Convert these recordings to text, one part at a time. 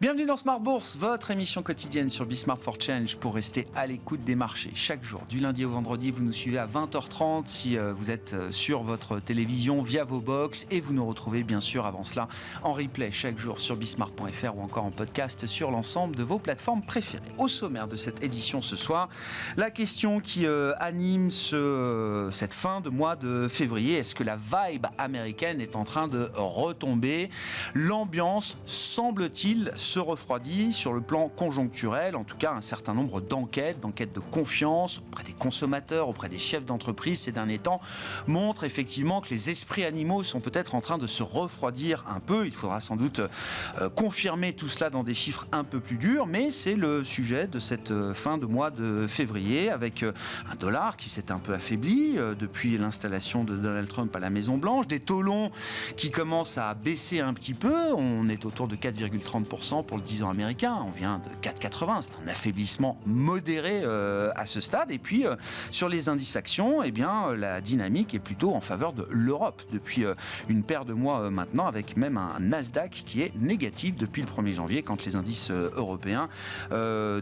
Bienvenue dans Smart Bourse, votre émission quotidienne sur Bismart for Change pour rester à l'écoute des marchés. Chaque jour, du lundi au vendredi, vous nous suivez à 20h30 si vous êtes sur votre télévision via vos box et vous nous retrouvez bien sûr avant cela en replay chaque jour sur bismart.fr ou encore en podcast sur l'ensemble de vos plateformes préférées. Au sommaire de cette édition ce soir, la question qui anime cette fin de mois de février, est-ce que la vibe américaine est en train de retomber? L'ambiance, semble-t-il, se refroidit sur le plan conjoncturel. En tout cas, un certain nombre d'enquêtes de confiance auprès des consommateurs, auprès des chefs d'entreprise ces derniers temps montrent effectivement que les esprits animaux sont peut-être en train de se refroidir un peu. Il faudra sans doute confirmer tout cela dans des chiffres un peu plus durs, mais c'est le sujet de cette fin de mois de février avec un dollar qui s'est un peu affaibli depuis l'installation de Donald Trump à la Maison-Blanche, des taux longs qui commencent à baisser un petit peu. On est autour de 4,30% pour le 10 ans américain. On vient de 4,80. C'est un affaiblissement modéré à ce stade. Et puis, sur les indices actions, eh bien, la dynamique est plutôt en faveur de l'Europe depuis une paire de mois maintenant, avec même un Nasdaq qui est négatif depuis le 1er janvier, quand les indices européens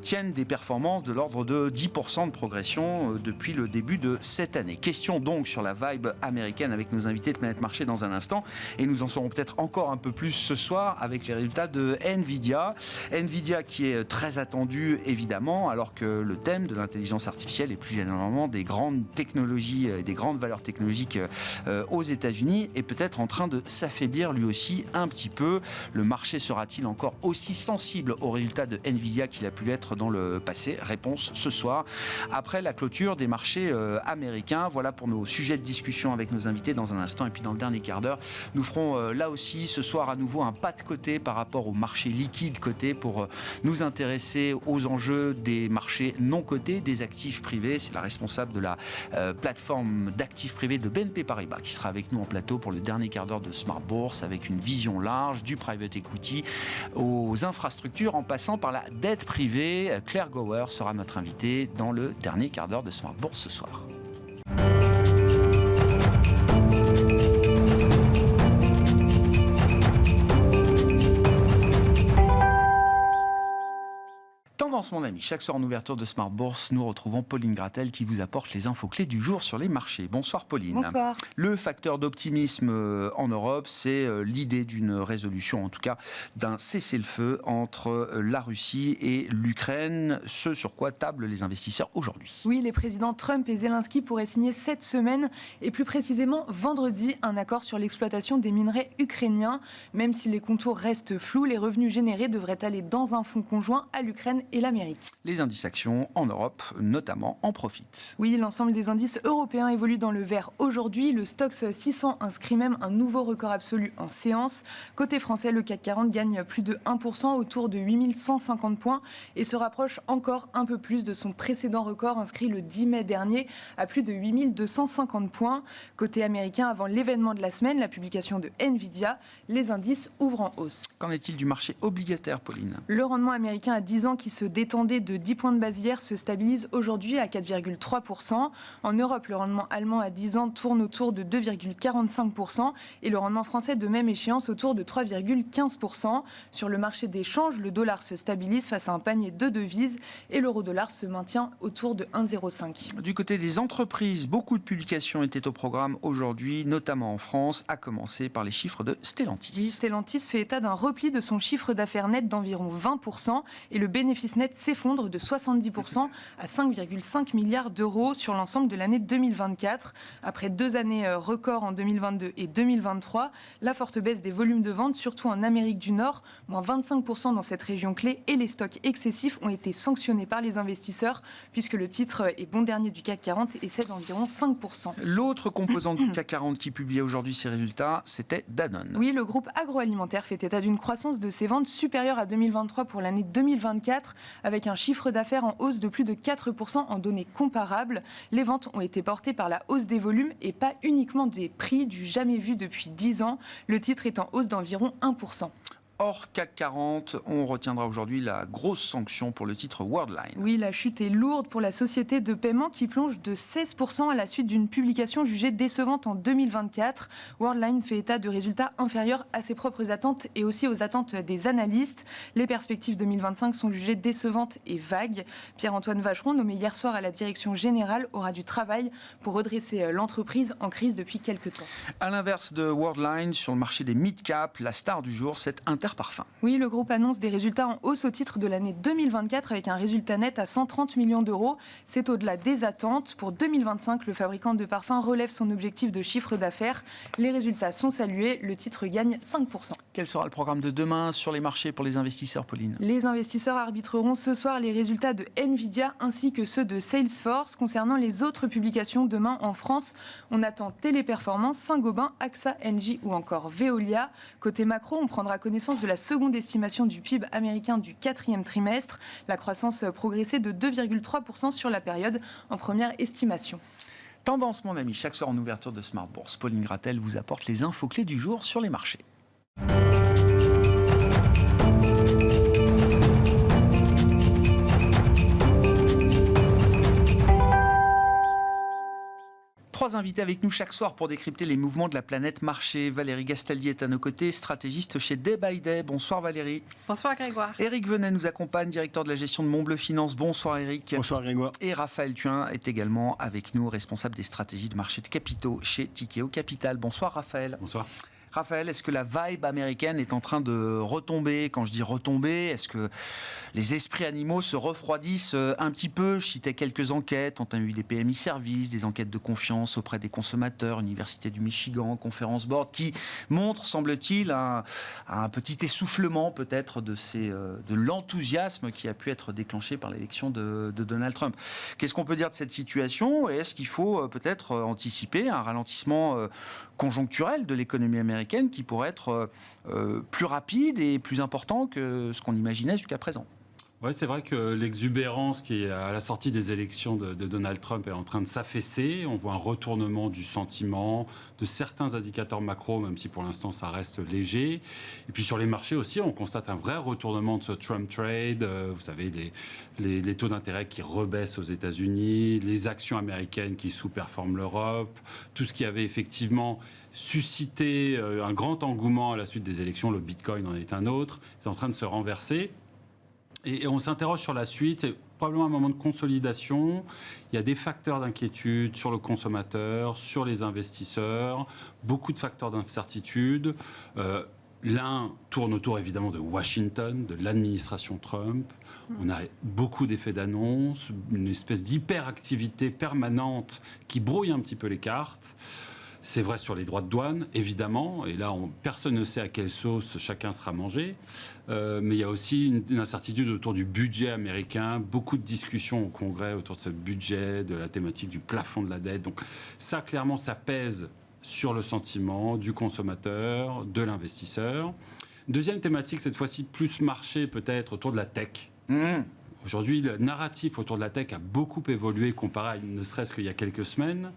tiennent des performances de l'ordre de 10% de progression depuis le début de cette année. Question donc sur la vibe américaine avec nos invités de Planète Marché dans un instant. Et nous en saurons peut-être encore un peu plus ce soir avec les résultats de Nvidia. Nvidia qui est très attendu évidemment, alors que le thème de l'intelligence artificielle et plus généralement des grandes technologies, des grandes valeurs technologiques aux États-Unis est peut-être en train de s'affaiblir lui aussi un petit peu. Le marché sera-t-il encore aussi sensible aux résultats de Nvidia qu'il a pu l'être dans le passé? Réponse ce soir, après la clôture des marchés américains. Voilà pour nos sujets de discussion avec nos invités dans un instant. Et puis dans le dernier quart d'heure, nous ferons là aussi ce soir à nouveau un pas de côté par rapport au marché liquide coté pour nous intéresser aux enjeux des marchés non cotés, des actifs privés. C'est la responsable de la plateforme d'actifs privés de BNP Paribas qui sera avec nous en plateau pour le dernier quart d'heure de Smart Bourse, avec une vision large du private equity aux infrastructures en passant par la dette privée. Claire Gower sera notre invitée dans le dernier quart d'heure de Smart Bourse ce soir. Tendance, mon ami. Chaque soir en ouverture de Smart Bourse, nous retrouvons Pauline Gratel qui vous apporte les infos clés du jour sur les marchés. Bonsoir Pauline. Bonsoir. Le facteur d'optimisme en Europe, c'est l'idée d'une résolution, en tout cas d'un cessez-le-feu entre la Russie et l'Ukraine. Ce sur quoi tablent les investisseurs aujourd'hui. Oui, les présidents Trump et Zelensky pourraient signer cette semaine et plus précisément vendredi un accord sur l'exploitation des minerais ukrainiens. Même si les contours restent flous, les revenus générés devraient aller dans un fonds conjoint à l'Ukraine et l'Amérique. Les indices actions en Europe, notamment, en profitent. Oui, l'ensemble des indices européens évolue dans le vert aujourd'hui. Le Stoxx 600 inscrit même un nouveau record absolu en séance. Côté français, le CAC 40 gagne plus de 1% autour de 8150 points et se rapproche encore un peu plus de son précédent record inscrit le 10 mai dernier à plus de 8250 points. Côté américain, avant l'événement de la semaine, la publication de Nvidia, les indices ouvrent en hausse. Qu'en est-il du marché obligataire, Pauline? Le rendement américain à 10 ans qui se détendait de 10 points de base hier se stabilise aujourd'hui à 4,3%. En Europe, le rendement allemand à 10 ans tourne autour de 2,45% et le rendement français de même échéance autour de 3,15%. Sur le marché des changes, le dollar se stabilise face à un panier de devises et l'euro-dollar se maintient autour de 1,05. Du côté des entreprises, beaucoup de publications étaient au programme aujourd'hui, notamment en France, à commencer par les chiffres de Stellantis. Oui, Stellantis fait état d'un repli de son chiffre d'affaires net d'environ 20% et le bénéfice net s'effondre de 70% à 5,5 milliards d'euros sur l'ensemble de l'année 2024. Après 2 années records en 2022 et 2023, la forte baisse des volumes de vente, surtout en Amérique du Nord, moins 25% dans cette région clé, et les stocks excessifs ont été sanctionnés par les investisseurs, puisque le titre est bon dernier du CAC 40 et cède environ 5%. L'autre composante du CAC 40 qui publiait aujourd'hui ses résultats, c'était Danone. Oui, le groupe agroalimentaire fait état d'une croissance de ses ventes supérieure à 2023 pour l'année 2024, avec un chiffre d'affaires en hausse de plus de 4% en données comparables. Les ventes ont été portées par la hausse des volumes et pas uniquement des prix du jamais vu depuis 10 ans. Le titre est en hausse d'environ 1%. Hors CAC 40, on retiendra aujourd'hui la grosse sanction pour le titre Worldline. Oui, la chute est lourde pour la société de paiement qui plonge de 16% à la suite d'une publication jugée décevante en 2024. Worldline fait état de résultats inférieurs à ses propres attentes et aussi aux attentes des analystes. Les perspectives 2025 sont jugées décevantes et vagues. Pierre-Antoine Vacheron, nommé hier soir à la direction générale, aura du travail pour redresser l'entreprise en crise depuis quelques temps. À l'inverse de Worldline, sur le marché des mid-cap, la star du jour, c'est Interparfums. Oui, le groupe annonce des résultats en hausse au titre de l'année 2024 avec un résultat net à 130 millions d'euros. C'est au-delà des attentes. Pour 2025, le fabricant de parfums relève son objectif de chiffre d'affaires. Les résultats sont salués. Le titre gagne 5%. Quel sera le programme de demain sur les marchés pour les investisseurs, Pauline ? Les investisseurs arbitreront ce soir les résultats de Nvidia ainsi que ceux de Salesforce. Concernant les autres publications demain en France, on attend Téléperformance, Saint-Gobain, AXA, Engie ou encore Veolia. Côté macro, on prendra connaissance de la seconde estimation du PIB américain du 4e trimestre. La croissance progressait de 2,3% sur la période en première estimation. Tendance, mon ami, chaque soir en ouverture de Smart Bourse, Pauline Gratel vous apporte les infos clés du jour sur les marchés. Trois invités avec nous chaque soir pour décrypter les mouvements de la planète marché. Valérie Gastaldi est à nos côtés, stratégiste chez Day by Day. Bonsoir Valérie. Bonsoir Grégoire. Éric Venet nous accompagne, directeur de la gestion de Montbleu Finance. Bonsoir Éric. Bonsoir Grégoire. Et Raphaël Thuin est également avec nous, responsable des stratégies de marché de capitaux chez Tikeo Capital. Bonsoir Raphaël. Bonsoir. Raphaël, est-ce que la vibe américaine est en train de retomber ? Quand je dis retomber, est-ce que les esprits animaux se refroidissent un petit peu ? Je citais quelques enquêtes. On a eu des PMI Services, des enquêtes de confiance auprès des consommateurs, Université du Michigan, Conference Board, qui montrent, semble-t-il, un petit essoufflement peut-être de l'enthousiasme qui a pu être déclenché par l'élection de Donald Trump. Qu'est-ce qu'on peut dire de cette situation ? Et est-ce qu'il faut peut-être anticiper un ralentissement conjoncturel de l'économie américaine qui pourrait être plus rapide et plus important que ce qu'on imaginait jusqu'à présent. Oui, c'est vrai que l'exubérance qui est à la sortie des élections de Donald Trump est en train de s'affaisser. On voit un retournement du sentiment, de certains indicateurs macro, même si pour l'instant ça reste léger. Et puis sur les marchés aussi, on constate un vrai retournement de ce Trump trade. Vous savez, les taux d'intérêt qui rebaissent aux États-Unis, les actions américaines qui sous-performent l'Europe, tout ce qui avait effectivement suscité un grand engouement à la suite des élections, le Bitcoin en est un autre, c'est en train de se renverser. Et on s'interroge sur la suite, c'est probablement un moment de consolidation. Il y a des facteurs d'inquiétude sur le consommateur, sur les investisseurs, beaucoup de facteurs d'incertitude. L'un tourne autour évidemment de Washington, de l'administration Trump. On a beaucoup d'effets d'annonce, une espèce d'hyperactivité permanente qui brouille un petit peu les cartes. C'est vrai sur les droits de douane, évidemment, et là, personne ne sait à quelle sauce chacun sera mangé. Mais il y a aussi une incertitude autour du budget américain, beaucoup de discussions au Congrès autour de ce budget, de la thématique du plafond de la dette. Donc ça, clairement, ça pèse sur le sentiment du consommateur, de l'investisseur. Deuxième thématique, cette fois-ci plus marché peut-être autour de la tech. Aujourd'hui, le narratif autour de la tech a beaucoup évolué comparé à ne serait-ce qu'il y a quelques semaines.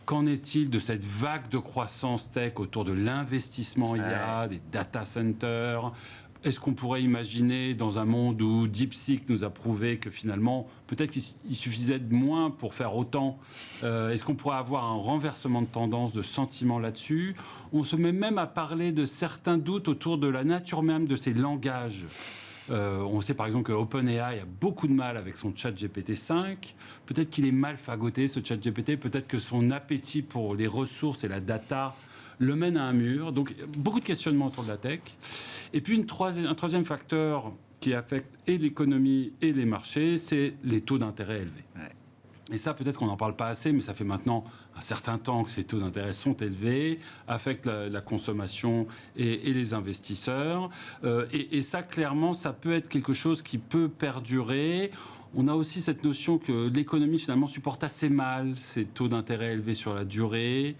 Qu'en est-il de cette vague de croissance tech autour de l'investissement IA, des data centers ? Est-ce qu'on pourrait imaginer dans un monde où DeepSeek nous a prouvé que finalement, peut-être qu'il suffisait de moins pour faire autant ? Est-ce qu'on pourrait avoir un renversement de tendance, de sentiment là-dessus ? On se met même à parler de certains doutes autour de la nature même de ces langages. On sait par exemple que OpenAI a beaucoup de mal avec son chat GPT-5. Peut-être qu'il est mal fagoté, ce chat GPT. Peut-être que son appétit pour les ressources et la data le mène à un mur. Donc, beaucoup de questionnements autour de la tech. Et puis, un troisième facteur qui affecte et l'économie et les marchés, c'est les taux d'intérêt élevés. Ouais. Et ça, peut-être qu'on n'en parle pas assez, mais ça fait maintenant un certain temps que ces taux d'intérêt sont élevés, affectent la consommation et les investisseurs. Et ça, clairement, ça peut être quelque chose qui peut perdurer. On a aussi cette notion que l'économie, finalement, supporte assez mal ces taux d'intérêt élevés sur la durée.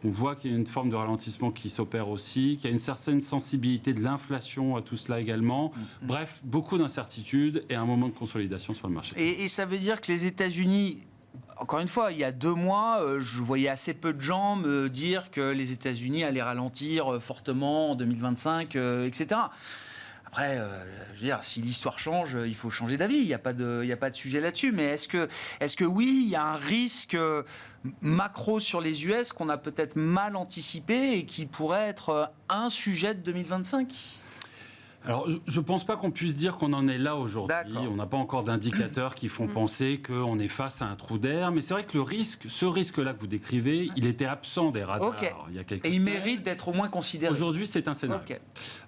On voit qu'il y a une forme de ralentissement qui s'opère aussi, qu'il y a une certaine sensibilité de l'inflation à tout cela également. Bref, beaucoup d'incertitudes et un moment de consolidation sur le marché. Et ça veut dire que les États-Unis... Encore une fois, il y a 2 mois, je voyais assez peu de gens me dire que les États-Unis allaient ralentir fortement en 2025, etc. Après, je veux dire, si l'histoire change, il faut changer d'avis. Il n'y a pas de sujet là-dessus. Mais est-ce que oui, il y a un risque macro sur les US qu'on a peut-être mal anticipé et qui pourrait être un sujet de 2025 ? Alors, je ne pense pas qu'on puisse dire qu'on en est là aujourd'hui. D'accord. On n'a pas encore d'indicateurs qui font penser qu'on est face à un trou d'air. Mais c'est vrai que ce risque-là que vous décrivez, il était absent des radars il y a quelques Et il semaines. mérite d'être au moins considéré. Aujourd'hui, c'est un scénario. Okay.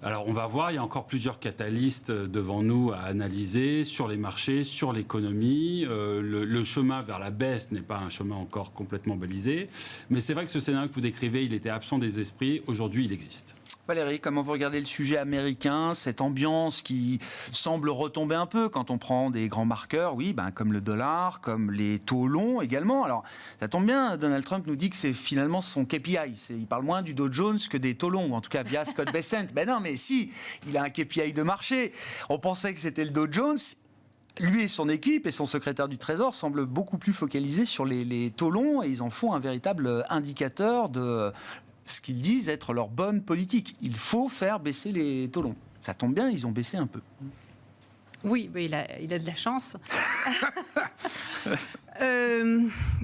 Alors, on va voir, il y a encore plusieurs catalystes devant nous à analyser sur les marchés, sur l'économie. Le chemin vers la baisse n'est pas un chemin encore complètement balisé. Mais c'est vrai que ce scénario que vous décrivez, il était absent des esprits. Aujourd'hui, il existe. Valérie, comment vous regardez le sujet américain, cette ambiance qui semble retomber un peu quand on prend des grands marqueurs, oui, comme le dollar, comme les taux longs également. Alors, ça tombe bien, Donald Trump nous dit que c'est finalement son KPI. Il parle moins du Dow Jones que des taux longs, ou en tout cas via Scott Bessent. Non, mais si, il a un KPI de marché. On pensait que c'était le Dow Jones. Lui et son équipe et son secrétaire du Trésor semblent beaucoup plus focalisés sur les taux longs et ils en font un véritable indicateur de ce qu'ils disent être leur bonne politique. Il faut faire baisser les taux longs. Ça tombe bien, ils ont baissé un peu. Oui, mais il a de la chance.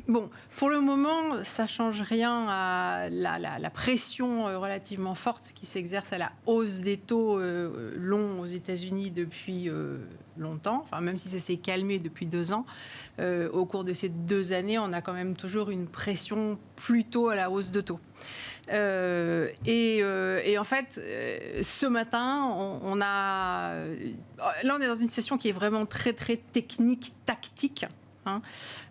Bon, pour le moment, ça ne change rien à la pression relativement forte qui s'exerce à la hausse des taux longs aux États-Unis depuis longtemps. Enfin, même si ça s'est calmé depuis 2 ans, au cours de ces 2 années, on a quand même toujours une pression plutôt à la hausse de taux. Et en fait, ce matin, on est dans une situation qui est vraiment très très technique, tactique,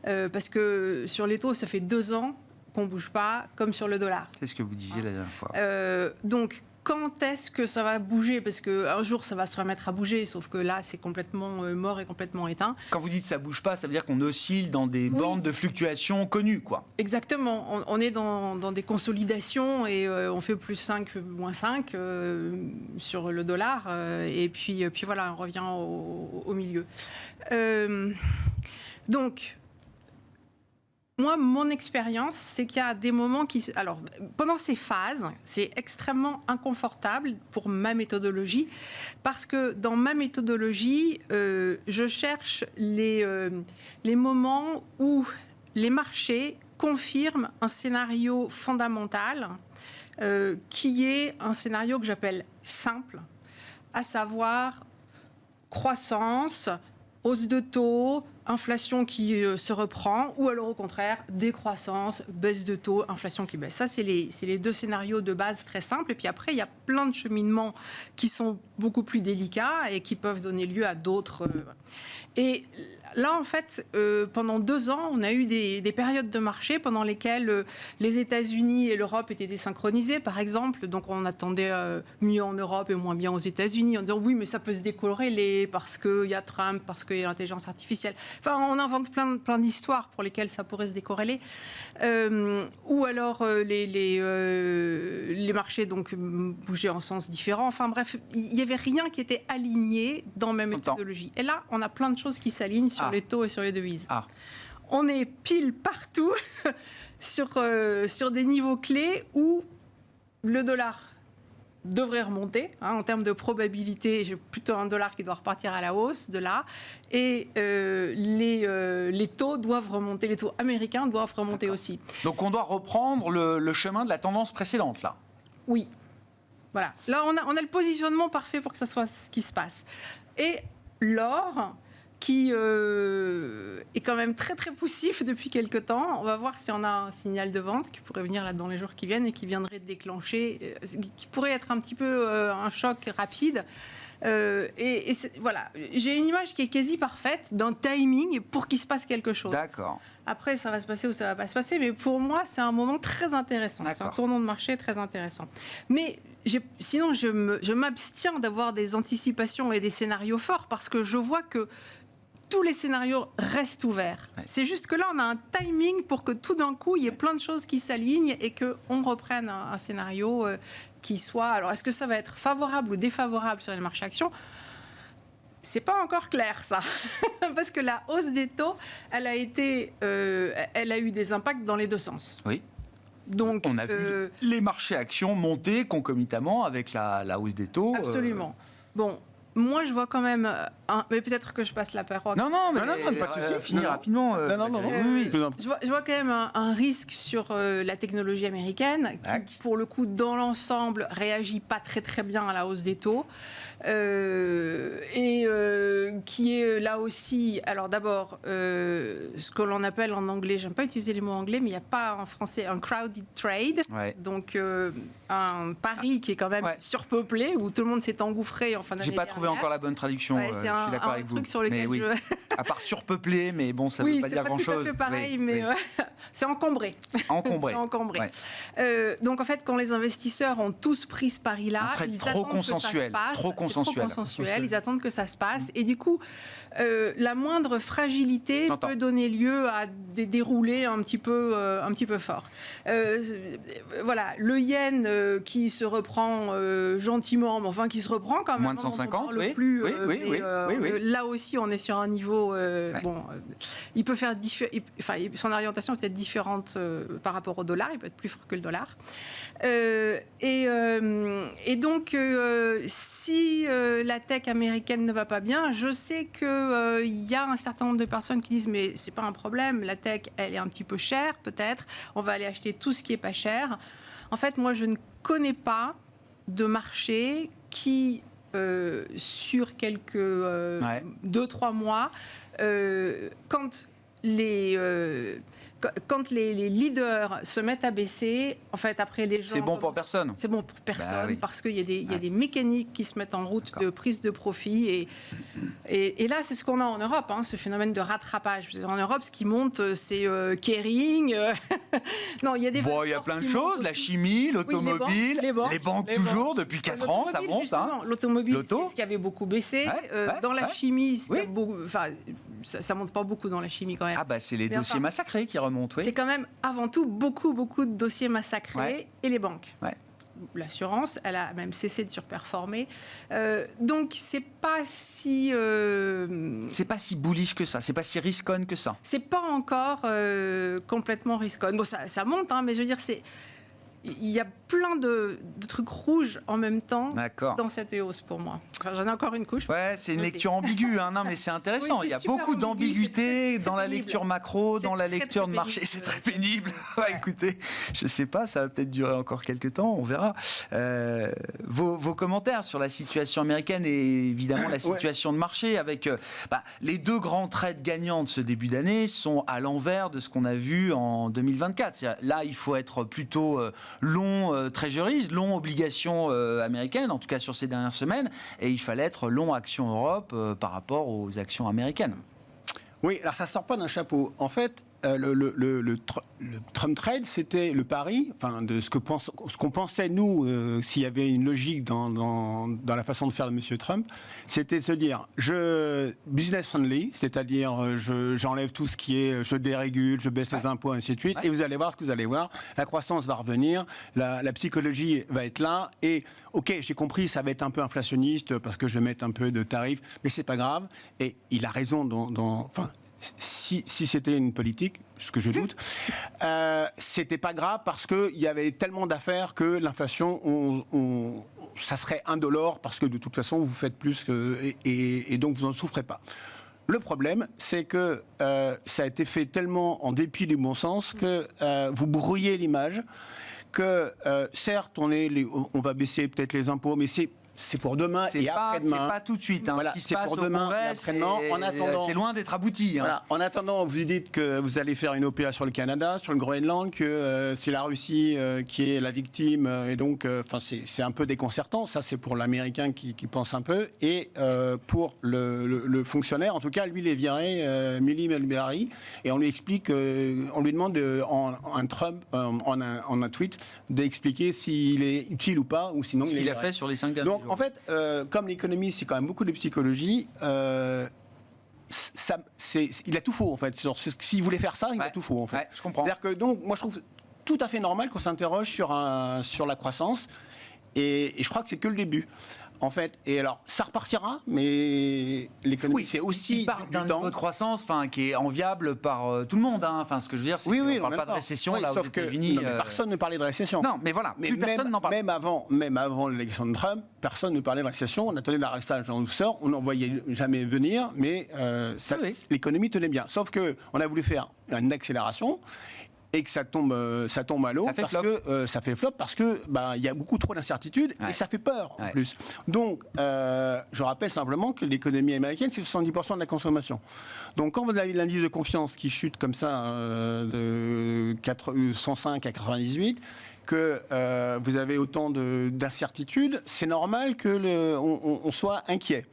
parce que sur les taux, ça fait 2 ans qu'on bouge pas, comme sur le dollar. C'est ce que vous disiez la dernière fois. Donc, quand est-ce que ça va bouger ? Parce qu'un jour, ça va se remettre à bouger, sauf que là, c'est complètement mort et complètement éteint. Quand vous dites ça bouge pas, ça veut dire qu'on oscille dans des bandes de fluctuation connues, quoi. Exactement. On est dans des consolidations et on fait plus 5, moins 5 sur le dollar. Et puis voilà, on revient au milieu. Donc... Moi, mon expérience, c'est qu'il y a des moments qui... Alors, pendant ces phases, c'est extrêmement inconfortable pour ma méthodologie, parce que dans ma méthodologie, je cherche les moments où les marchés confirment un scénario fondamental, qui est un scénario que j'appelle simple, à savoir croissance, hausse de taux, inflation qui se reprend, ou alors au contraire, décroissance, baisse de taux, inflation qui baisse. Ça, c'est les 2 scénarios de base très simples. Et puis après, il y a plein de cheminements qui sont beaucoup plus délicats et qui peuvent donner lieu à d'autres... Et là, en fait, pendant 2 ans, on a eu des périodes de marché pendant lesquelles les États-Unis et l'Europe étaient désynchronisés, par exemple. Donc, on attendait mieux en Europe et moins bien aux États-Unis, en disant oui, mais ça peut se décorréler parce qu'il y a Trump, parce qu'il y a l'intelligence artificielle. Enfin, on invente plein d'histoires pour lesquelles ça pourrait se décorréler. Ou alors, les marchés donc bougeaient en sens différent. Enfin, bref, il n'y avait rien qui était aligné dans ma méthodologie. Et là, on a plein de choses qui s'alignent sur les taux et sur les devises. On est pile partout sur des niveaux clés où le dollar devrait remonter. En termes de probabilité, j'ai plutôt un dollar qui doit repartir à la hausse de là. Et les taux doivent remonter, les taux américains doivent remonter aussi. Donc on doit reprendre le chemin de la tendance précédente, là. Oui. Voilà. Là, on a le positionnement parfait pour que ça soit ce qui se passe. Et l'or, qui est quand même très très poussif depuis quelque temps. On va voir si on a un signal de vente qui pourrait venir là dans les jours qui viennent et qui viendrait déclencher, qui pourrait être un petit peu un choc rapide. Voilà, j'ai une image qui est quasi parfaite d'un timing pour qu'il se passe quelque chose. D'accord. Après, ça va se passer ou ça va pas se passer, mais pour moi, c'est un moment très intéressant. C'est un tournant de marché très intéressant. Mais sinon, je m'abstiens d'avoir des anticipations et des scénarios forts parce que je vois que tous les scénarios restent ouverts. Ouais. C'est juste que là, on a un timing pour que tout d'un coup, il y ait plein de choses qui s'alignent et qu'on reprenne un scénario qui soit... Alors, est-ce que ça va être favorable ou défavorable sur les marchés actions ? C'est pas encore clair, ça. Parce que la hausse des taux, elle a eu des impacts dans les 2 sens. Oui. Donc, on a vu les marchés actions monter concomitamment avec la hausse des taux. Absolument. Bon, moi, je vois quand même. Mais peut-être que je passe la parole. Non, mais pas de souci. finir rapidement. Non. Oui. Je vois quand même un risque sur la technologie américaine qui, pour le coup, dans l'ensemble, réagit pas très très bien à la hausse des taux et qui est là aussi. Alors d'abord, ce que l'on appelle en anglais, j'aime pas utiliser les mots anglais, mais il n'y a pas en français un crowded trade, donc un pari qui est quand même surpeuplé où tout le monde s'est engouffré en fin d'année. J'ai pas trouvé encore la bonne traduction. Ouais, je suis d'accord avec vous. Truc sur lequel à part surpeuplé, mais bon, ça veut pas dire grand-chose. Oui, c'est pas tout à fait pareil, mais c'est encombré. Encombré. Donc en fait, quand les investisseurs ont tous pris ce pari-là, ils trop attendent consensuel, que ça se passe. trop consensuel. Ils attendent que ça se passe, et du coup, la moindre fragilité peut donner lieu à des déroulés un petit peu forts. Voilà, le yen qui se reprend gentiment, mais enfin qui se reprend quand même. Moins de 150, oui. Là aussi, on est sur un niveau. Il peut faire son orientation peut être différente par rapport au dollar. Il peut être plus fort que le dollar. Et donc, si la tech américaine ne va pas bien, je sais qu'il y a un certain nombre de personnes qui disent mais c'est pas un problème, la tech elle est un petit peu chère peut-être, on va aller acheter tout ce qui est pas cher. En fait, moi je ne connais pas de marché qui sur quelques 2-3 mois, quand les leaders se mettent à baisser, en fait, après les gens... C'est bon pour personne. C'est bon pour personne, parce qu'il y a des mécaniques qui se mettent en route de prise de profit. Et là, c'est ce qu'on a en Europe, ce phénomène de rattrapage. En Europe, ce qui monte, c'est Kering. Non, il y a des... il y a plein de choses, la chimie, l'automobile, les banques toujours, depuis 4 ans, ça monte. L'automobile, c'est ce qui avait beaucoup baissé. Dans la chimie, ça monte pas beaucoup dans la chimie quand même. C'est les dossiers massacrés qui remontent. C'est quand même avant tout beaucoup de dossiers massacrés et les banques. L'assurance, elle a même cessé de surperformer. Donc c'est pas si bullish que ça, c'est pas si risconne que ça. C'est pas encore complètement risconne. Bon, ça monte, mais je veux dire il y a plein de trucs rouges en même temps dans cette hausse pour moi. J'en ai encore une couche. C'est une lecture ambiguë, non mais c'est intéressant. Il y a beaucoup d'ambiguïté dans la lecture macro, dans la lecture de marché. C'est très pénible. Écoutez, je sais pas, ça va peut-être durer encore quelques temps, on verra. Vos commentaires sur la situation américaine et évidemment la situation de marché avec les deux grands trades gagnants de ce début d'année sont à l'envers de ce qu'on a vu en 2024. Là, il faut être plutôt long treasuries, long obligations américaines, en tout cas sur ces dernières semaines, et il fallait être long actions Europe par rapport aux actions américaines. Oui, alors ça ne sort pas d'un chapeau. En fait, le Trump Trade, c'était le pari, de ce qu'on pensait, nous, s'il y avait une logique dans la façon de faire de M. Trump, c'était de se dire, business friendly, c'est-à-dire j'enlève tout ce qui est, je dérégule, je baisse les impôts, ainsi de suite, et vous allez voir ce que vous allez voir, la croissance va revenir, la psychologie va être là, et ok, j'ai compris, ça va être un peu inflationniste, parce que je vais mettre un peu de tarifs, mais c'est pas grave, et il a raison si c'était une politique, ce que je doute, c'était pas grave parce qu'il y avait tellement d'affaires que l'inflation, ça serait indolore parce que de toute façon vous faites plus et donc vous n'en souffrez pas. Le problème, c'est que ça a été fait tellement en dépit du bon sens que vous brouillez l'image, que certes on va baisser peut-être les impôts, mais c'est pour demain et après-demain. C'est pas tout de suite. Voilà, ce qui se c'est passe pour au demain Congrès, et après-demain. C'est loin d'être abouti. Voilà. En attendant, vous dites que vous allez faire une OPA sur le Canada, sur le Groenland, que c'est la Russie qui est la victime, et donc, c'est un peu déconcertant. Ça, c'est pour l'Américain qui pense un peu, et pour le fonctionnaire, en tout cas, lui, il est viré, Millie Mulberry, et on lui explique, on lui demande en un tweet d'expliquer s'il est utile ou pas, ou sinon ce qu'il a fait sur les 5 derniers jours. En fait, comme l'économie, c'est quand même beaucoup de psychologie, il a tout faux, en fait. S'il voulait faire ça, il a tout faux, en fait. Je comprends. C'est-à-dire que, donc, moi, je trouve tout à fait normal qu'on s'interroge sur la croissance, et je crois que c'est que le début. en fait. Et alors, ça repartira, mais l'économie, c'est aussi il part du d'un temps. niveau de croissance qui est enviable par tout le monde. Enfin, ce que je veux dire, c'est qu'on ne parle pas de récession là aux États-Unis. Non, mais personne ne parlait de récession. Non, mais voilà, plus personne n'en parle. Même avant l'élection de Trump, personne ne parlait de récession. On attendait l'arrestage en douceur, on n'en voyait jamais venir, mais l'économie tenait bien. Sauf qu'on a voulu faire une accélération et que ça tombe à l'eau ça fait flop parce que il y a beaucoup trop d'incertitudes et ça fait peur en plus. Donc, je rappelle simplement que l'économie américaine, c'est 70% de la consommation. Donc, quand vous avez l'indice de confiance qui chute comme ça de 105 à 98, que vous avez autant d'incertitudes, c'est normal qu'on soit inquiet.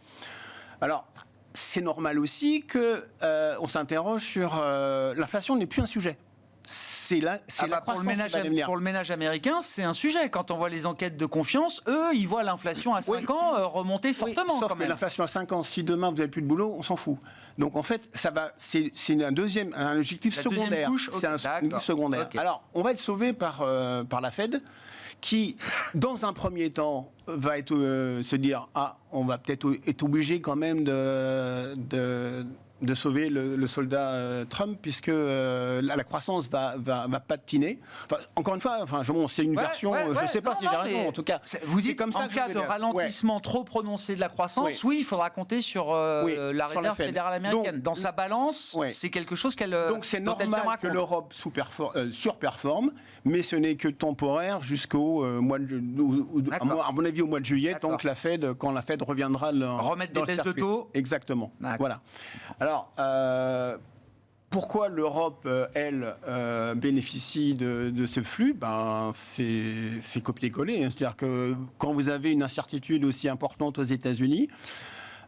Alors, c'est normal aussi qu'on s'interroge sur l'inflation n'est plus un sujet. C'est la croissance pour le ménage américain, c'est un sujet. Quand on voit les enquêtes de confiance, eux, ils voient l'inflation à 5 ans remonter fortement. Sauf que l'inflation à 5 ans, si demain vous n'avez plus de boulot, on s'en fout. Donc en fait, c'est un objectif secondaire. C'est un objectif secondaire. Okay. Alors, on va être sauvé par la Fed, qui, dans un premier temps, va se dire on va peut-être être obligé quand même de sauver le soldat Trump, puisque la croissance va patiner. Enfin, encore une fois, c'est une version, je ne sais pas si j'ai raison, en tout cas. Vous dites comme ça en cas de ralentissement trop prononcé de la croissance, il faudra compter sur la réserve fédérale américaine. Dans sa balance, c'est quelque chose qu'elle... Donc c'est normal que l'Europe surperforme, mais ce n'est que temporaire jusqu'au mois de... à mon avis, au mois de juillet, quand la Fed reviendra... Remettre des baisses de taux. Exactement. Voilà. Alors, pourquoi l'Europe, elle, bénéficie de ce flux ? C'est copier-coller. C'est-à-dire que quand vous avez une incertitude aussi importante aux États-Unis,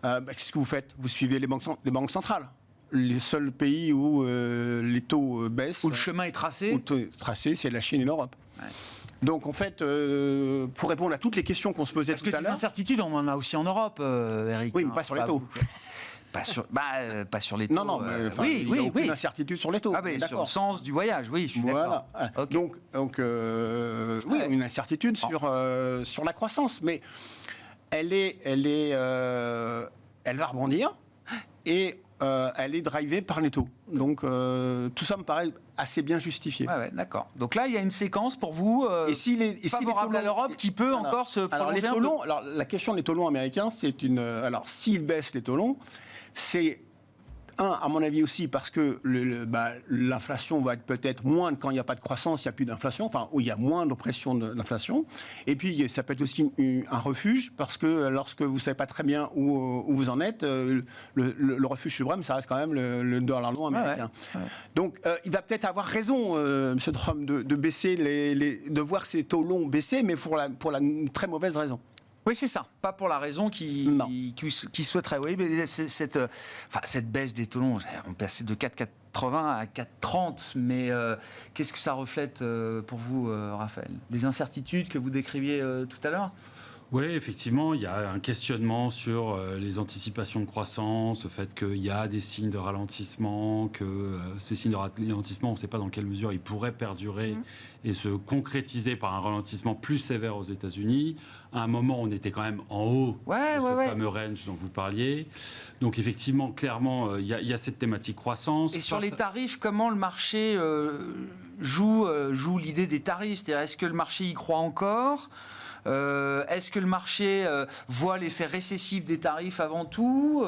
qu'est-ce que vous faites ? Vous suivez les banques centrales. Les seuls pays où les taux baissent... Où le chemin est tracé. C'est la Chine et l'Europe. Ouais. Donc, en fait, pour répondre à toutes les questions qu'on se posait tout à l'heure... Parce que des incertitudes, on en a aussi en Europe, Eric. Oui, mais pas sur les taux. Pas sur les taux. Non, il n'y a aucune incertitude sur les taux. Sur le sens du voyage, je suis d'accord. Okay. Donc une incertitude sur la croissance, mais elle va rebondir et elle est drivée par les taux. Donc tout ça me paraît assez bien justifié. D'accord. Donc là, il y a une séquence pour vous favorable à l'Europe qui peut encore se prolonger un peu. Alors la question des taux longs américains, c'est une... Alors s'ils baissent les taux longs, c'est à mon avis aussi, parce que l'inflation va être peut-être moindre quand il n'y a pas de croissance, il n'y a plus d'inflation, où il y a moins de pression de l'inflation. Et puis, ça peut être aussi un refuge, parce que lorsque vous ne savez pas très bien où vous en êtes, le refuge suprême, ça reste quand même le dollar long américain. Donc, il va peut-être avoir raison, M. Trump, de baisser de voir ses taux longs baisser, mais pour la très mauvaise raison. Oui, c'est ça. Pas pour la raison qui souhaiterait. Oui, mais cette baisse des taux longs, on passait de 4,80 à 4,30. Mais qu'est-ce que ça reflète pour vous, Raphaël ? Des incertitudes que vous décriviez tout à l'heure ? Oui, effectivement, il y a un questionnement sur les anticipations de croissance, le fait qu'il y a des signes de ralentissement, que ces signes de ralentissement, on ne sait pas dans quelle mesure ils pourraient perdurer et se concrétiser par un ralentissement plus sévère aux États-Unis. À un moment, on était quand même en haut de ce fameux range dont vous parliez. Donc effectivement, clairement, il y a cette thématique croissance. Et sur les tarifs, comment le marché joue l'idée des tarifs ? C'est-à-dire, est-ce que le marché y croit encore ? Est-ce que le marché voit l'effet récessif des tarifs avant tout ?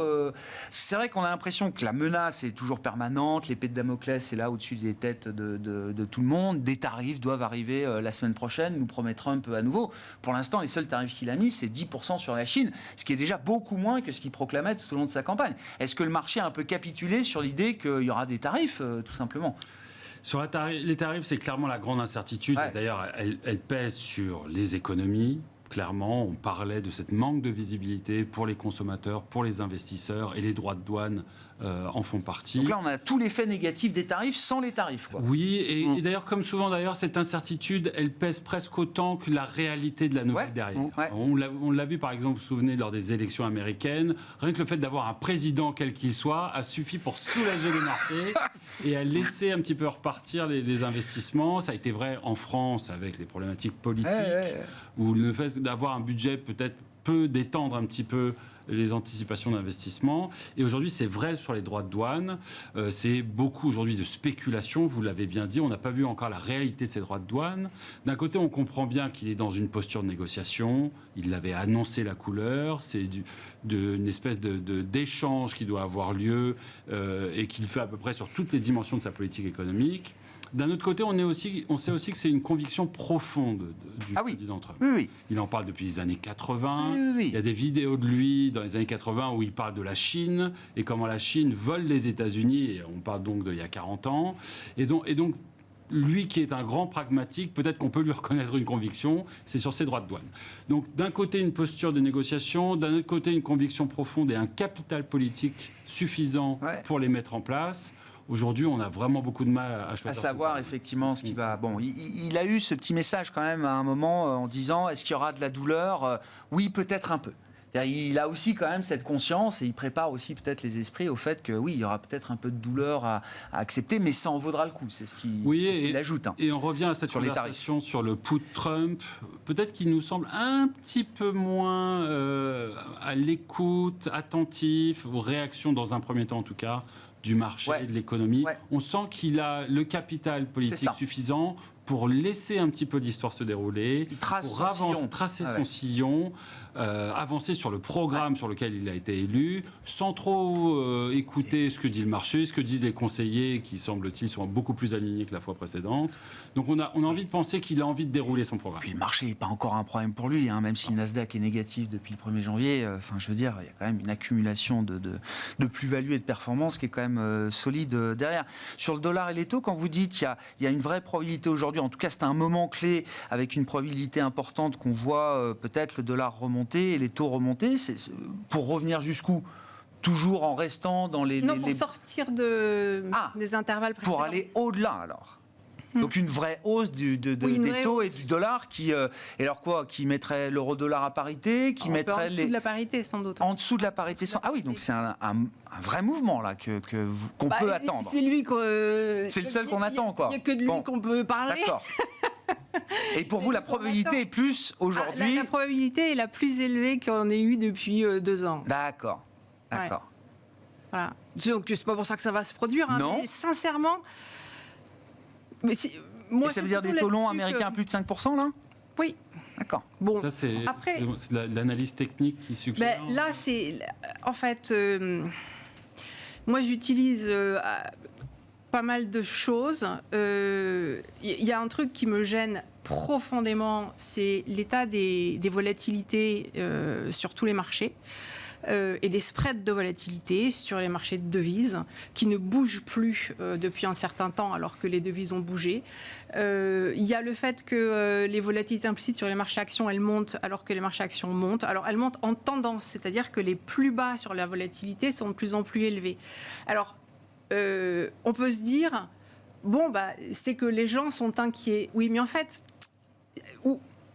C'est vrai qu'on a l'impression que la menace est toujours permanente, l'épée de Damoclès est là au-dessus des têtes de tout le monde. Des tarifs doivent arriver la semaine prochaine, nous promet Trump à nouveau. Pour l'instant, les seuls tarifs qu'il a mis, c'est 10% sur la Chine, ce qui est déjà beaucoup moins que ce qu'il proclamait tout au long de sa campagne. Est-ce que le marché a un peu capitulé sur l'idée qu'il y aura des tarifs, tout simplement ? Sur les tarifs, c'est clairement la grande incertitude. Ouais. D'ailleurs, elle pèse sur les économies. Clairement, on parlait de cette manque de visibilité pour les consommateurs, pour les investisseurs et les droits de douane en font partie. Donc là, on a tout l'effet négatif des tarifs sans les tarifs, quoi. Oui, et d'ailleurs, comme souvent d'ailleurs, cette incertitude, elle pèse presque autant que la réalité de la nouvelle derrière. Ouais. On l'a vu, par exemple, vous vous souvenez, lors des élections américaines, rien que le fait d'avoir un président quel qu'il soit a suffi pour soulager les marchés et à laisser un petit peu repartir les investissements. Ça a été vrai en France avec les problématiques politiques, où le fait d'avoir un budget peut-être peut détendre un petit peu les anticipations d'investissement. Et aujourd'hui, c'est vrai sur les droits de douane. C'est beaucoup aujourd'hui de spéculation, vous l'avez bien dit. On n'a pas vu encore la réalité de ces droits de douane. D'un côté, on comprend bien qu'il est dans une posture de négociation. Il l'avait annoncé la couleur. C'est une espèce d'échange qui doit avoir lieu et qu'il fait à peu près sur toutes les dimensions de sa politique économique. D'un autre côté, on sait aussi que c'est une conviction profonde du président Trump. Oui. Il en parle depuis les années 80. Oui. Il y a des vidéos de lui dans les années 80 où il parle de la Chine et comment la Chine vole les États-Unis. Et on parle donc d'il y a 40 ans. Et donc, lui qui est un grand pragmatique, peut-être qu'on peut lui reconnaître une conviction, c'est sur ses droits de douane. Donc d'un côté une posture de négociation, d'un autre côté une conviction profonde et un capital politique suffisant pour les mettre en place. Aujourd'hui, on a vraiment beaucoup de mal à choisir. À savoir effectivement ce qui va... Bon, il a eu ce petit message quand même à un moment en disant est-ce qu'il y aura de la douleur ? Oui, peut-être un peu. Il a aussi quand même cette conscience et il prépare aussi peut-être les esprits au fait que oui, il y aura peut-être un peu de douleur à accepter, mais ça en vaudra le coup. C'est ce qu'il ajoute. Et on revient à cette conversation sur le put Trump. Peut-être qu'il nous semble un petit peu moins à l'écoute, attentif, aux réactions dans un premier temps en tout cas, du marché et de l'économie. On sent qu'il a le capital politique suffisant pour laisser un petit peu l'histoire se dérouler, pour tracer son sillon, avancer sur le programme sur lequel il a été élu, sans trop écouter ce que dit le marché, ce que disent les conseillers, qui semble-t-il sont beaucoup plus alignés que la fois précédente. Donc on a envie de penser qu'il a envie de dérouler son programme. Puis le marché n'est pas encore un problème pour lui, même si le Nasdaq est négatif depuis le 1er janvier. Je veux dire, il y a quand même une accumulation de plus-value et de performance qui est quand même solide derrière. Sur le dollar et les taux, quand vous dites qu'il y a une vraie probabilité aujourd'hui, en tout cas c'est un moment clé avec une probabilité importante qu'on voit peut-être le dollar remonter et les taux remonter, pour revenir jusqu'où ? Toujours en restant dans les... Non, pour sortir des intervalles précédents. Pour aller au-delà alors. Donc une vraie hausse des taux et du dollar qui... et alors quoi ? Qui mettrait l'euro-dollar à parité, qui mettrait en dessous de la parité sans doute. En dessous de la parité. Ah oui, donc c'est un vrai mouvement là qu'on peut attendre. C'est lui c'est le seul qu'on attend, quoi. Il n'y a que de lui qu'on peut parler. D'accord. Et pour vous, la probabilité est plus aujourd'hui... La probabilité est la plus élevée qu'on ait eue depuis 2 ans. D'accord. Voilà. Donc c'est pas pour ça que ça va se produire. Non. Mais sincèrement... Mais moi, et ça veut dire des taux longs américains à plus de 5% là ? Oui. D'accord. Bon, ça c'est l'analyse technique qui suggère. Là, c'est... En fait, moi j'utilise pas mal de choses. Il y a un truc qui me gêne profondément, c'est l'état des volatilités sur tous les marchés. Et des spreads de volatilité sur les marchés de devises qui ne bougent plus depuis un certain temps alors que les devises ont bougé. Il y a le fait que les volatilités implicites sur les marchés actions, elles montent alors que les marchés actions montent. Alors elles montent en tendance, c'est-à-dire que les plus bas sur la volatilité sont de plus en plus élevés. Alors on peut se dire, c'est que les gens sont inquiets. Oui, mais en fait...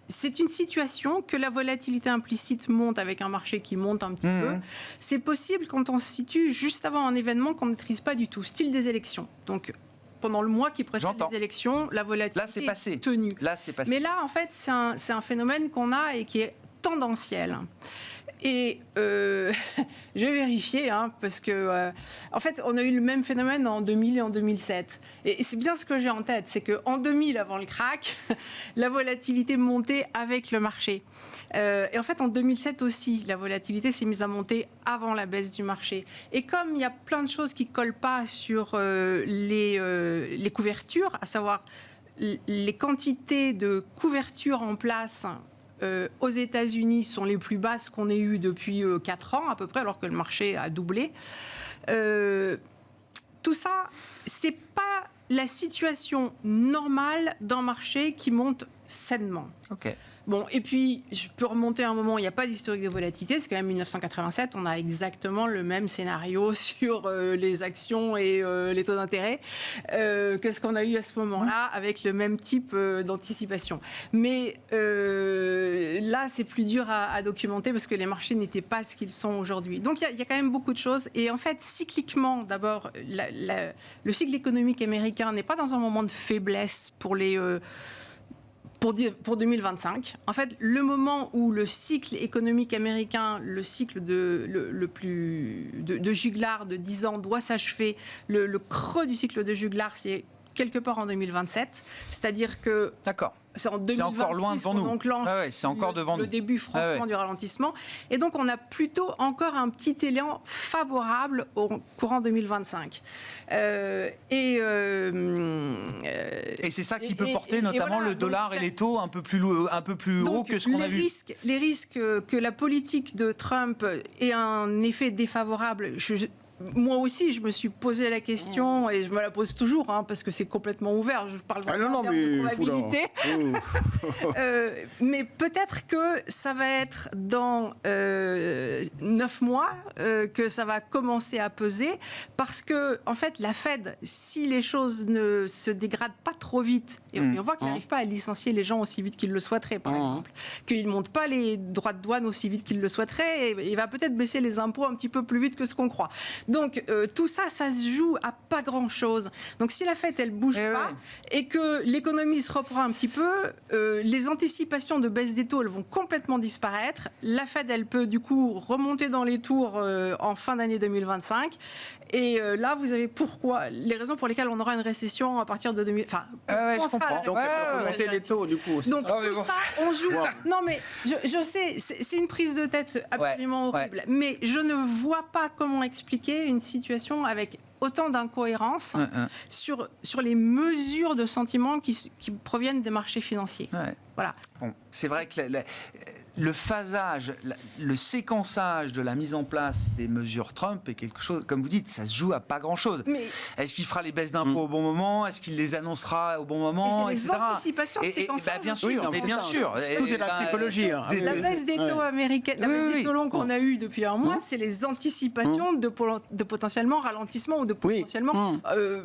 C'est une situation que la volatilité implicite monte avec un marché qui monte un petit peu. C'est possible quand on se situe juste avant un événement qu'on ne maîtrise pas du tout, style des élections. Donc, pendant le mois qui précède les élections, la volatilité est tenue. Là, c'est passé. Mais là, en fait, c'est un phénomène qu'on a et qui est tendanciel. Et je vais vérifier, parce que en fait, on a eu le même phénomène en 2000 et en 2007. Et c'est bien ce que j'ai en tête, c'est qu'en 2000, avant le crack, la volatilité montait avec le marché. Et en fait, en 2007 aussi, la volatilité s'est mise à monter avant la baisse du marché. Et comme il y a plein de choses qui ne collent pas sur les couvertures, à savoir les quantités de couverture en place aux États-Unis sont les plus basses qu'on ait eues depuis 4 ans à peu près, alors que le marché a doublé. Tout ça, c'est pas la situation normale d'un marché qui monte sainement. Okay. Bon, et puis, je peux remonter à un moment, il n'y a pas d'historique de volatilité, c'est quand même 1987, on a exactement le même scénario sur les actions et les taux d'intérêt que ce qu'on a eu à ce moment-là, avec le même type d'anticipation. Mais là, c'est plus dur à documenter parce que les marchés n'étaient pas ce qu'ils sont aujourd'hui. Donc, il y a quand même beaucoup de choses. Et en fait, cycliquement, d'abord, le cycle économique américain n'est pas dans un moment de faiblesse pour 2025. En fait, le moment où le cycle économique américain, le cycle de Juglar de 10 ans doit s'achever, le creux du cycle de Juglar, c'est quelque part en 2027. C'est-à-dire que... D'accord. C'est en 2026 c'est encore loin devant nous. C'est encore devant nous. Le début, franchement, du ralentissement. Et donc, on a plutôt encore un petit élan favorable au courant 2025. Et c'est ça qui peut porter notamment le dollar et les taux un peu plus haut que ce qu'on a vu. Les risques que la politique de Trump ait un effet défavorable, moi aussi, je me suis posé la question et je me la pose toujours parce que c'est complètement ouvert. Je parle vraiment en termes de probabilité. Mais peut-être que ça va être dans 9 mois que ça va commencer à peser parce que, en fait, la Fed, si les choses ne se dégradent pas trop vite, et on voit qu'ils n'arrivent pas à licencier les gens aussi vite qu'ils le souhaiteraient, par exemple, qu'ils ne montent pas les droits de douane aussi vite qu'ils le souhaiteraient, et il va peut-être baisser les impôts un petit peu plus vite que ce qu'on croit. Donc, tout ça, ça se joue à pas grand-chose. Donc, si la Fed, elle bouge pas et que l'économie se reprend un petit peu, les anticipations de baisse des taux, elles vont complètement disparaître. La Fed, elle peut du coup remonter dans les tours en fin d'année 2025. Et là, vous avez les raisons pour lesquelles on aura une récession à partir de 2000. Enfin, je comprends. Donc, remonter les taux, du coup. Donc, tout ça, on joue. Non, mais je sais, c'est une prise de tête absolument horrible. Mais je ne vois pas comment expliquer une situation avec autant d'incohérence sur les mesures de sentiments qui proviennent des marchés financiers. Voilà. Bon, c'est vrai que le phasage, le séquençage de la mise en place des mesures Trump est quelque chose, comme vous dites, ça se joue à pas grand-chose. Est-ce qu'il fera les baisses d'impôts au bon moment? Est-ce qu'il les annoncera au bon moment, etc. Les anticipations de séquençage. Bien sûr, Tout est la psychologie. La baisse des taux américains, la baisse des taux longs qu'on a eu depuis un mois, c'est les anticipations de potentiellement ralentissement ou de potentiellement... que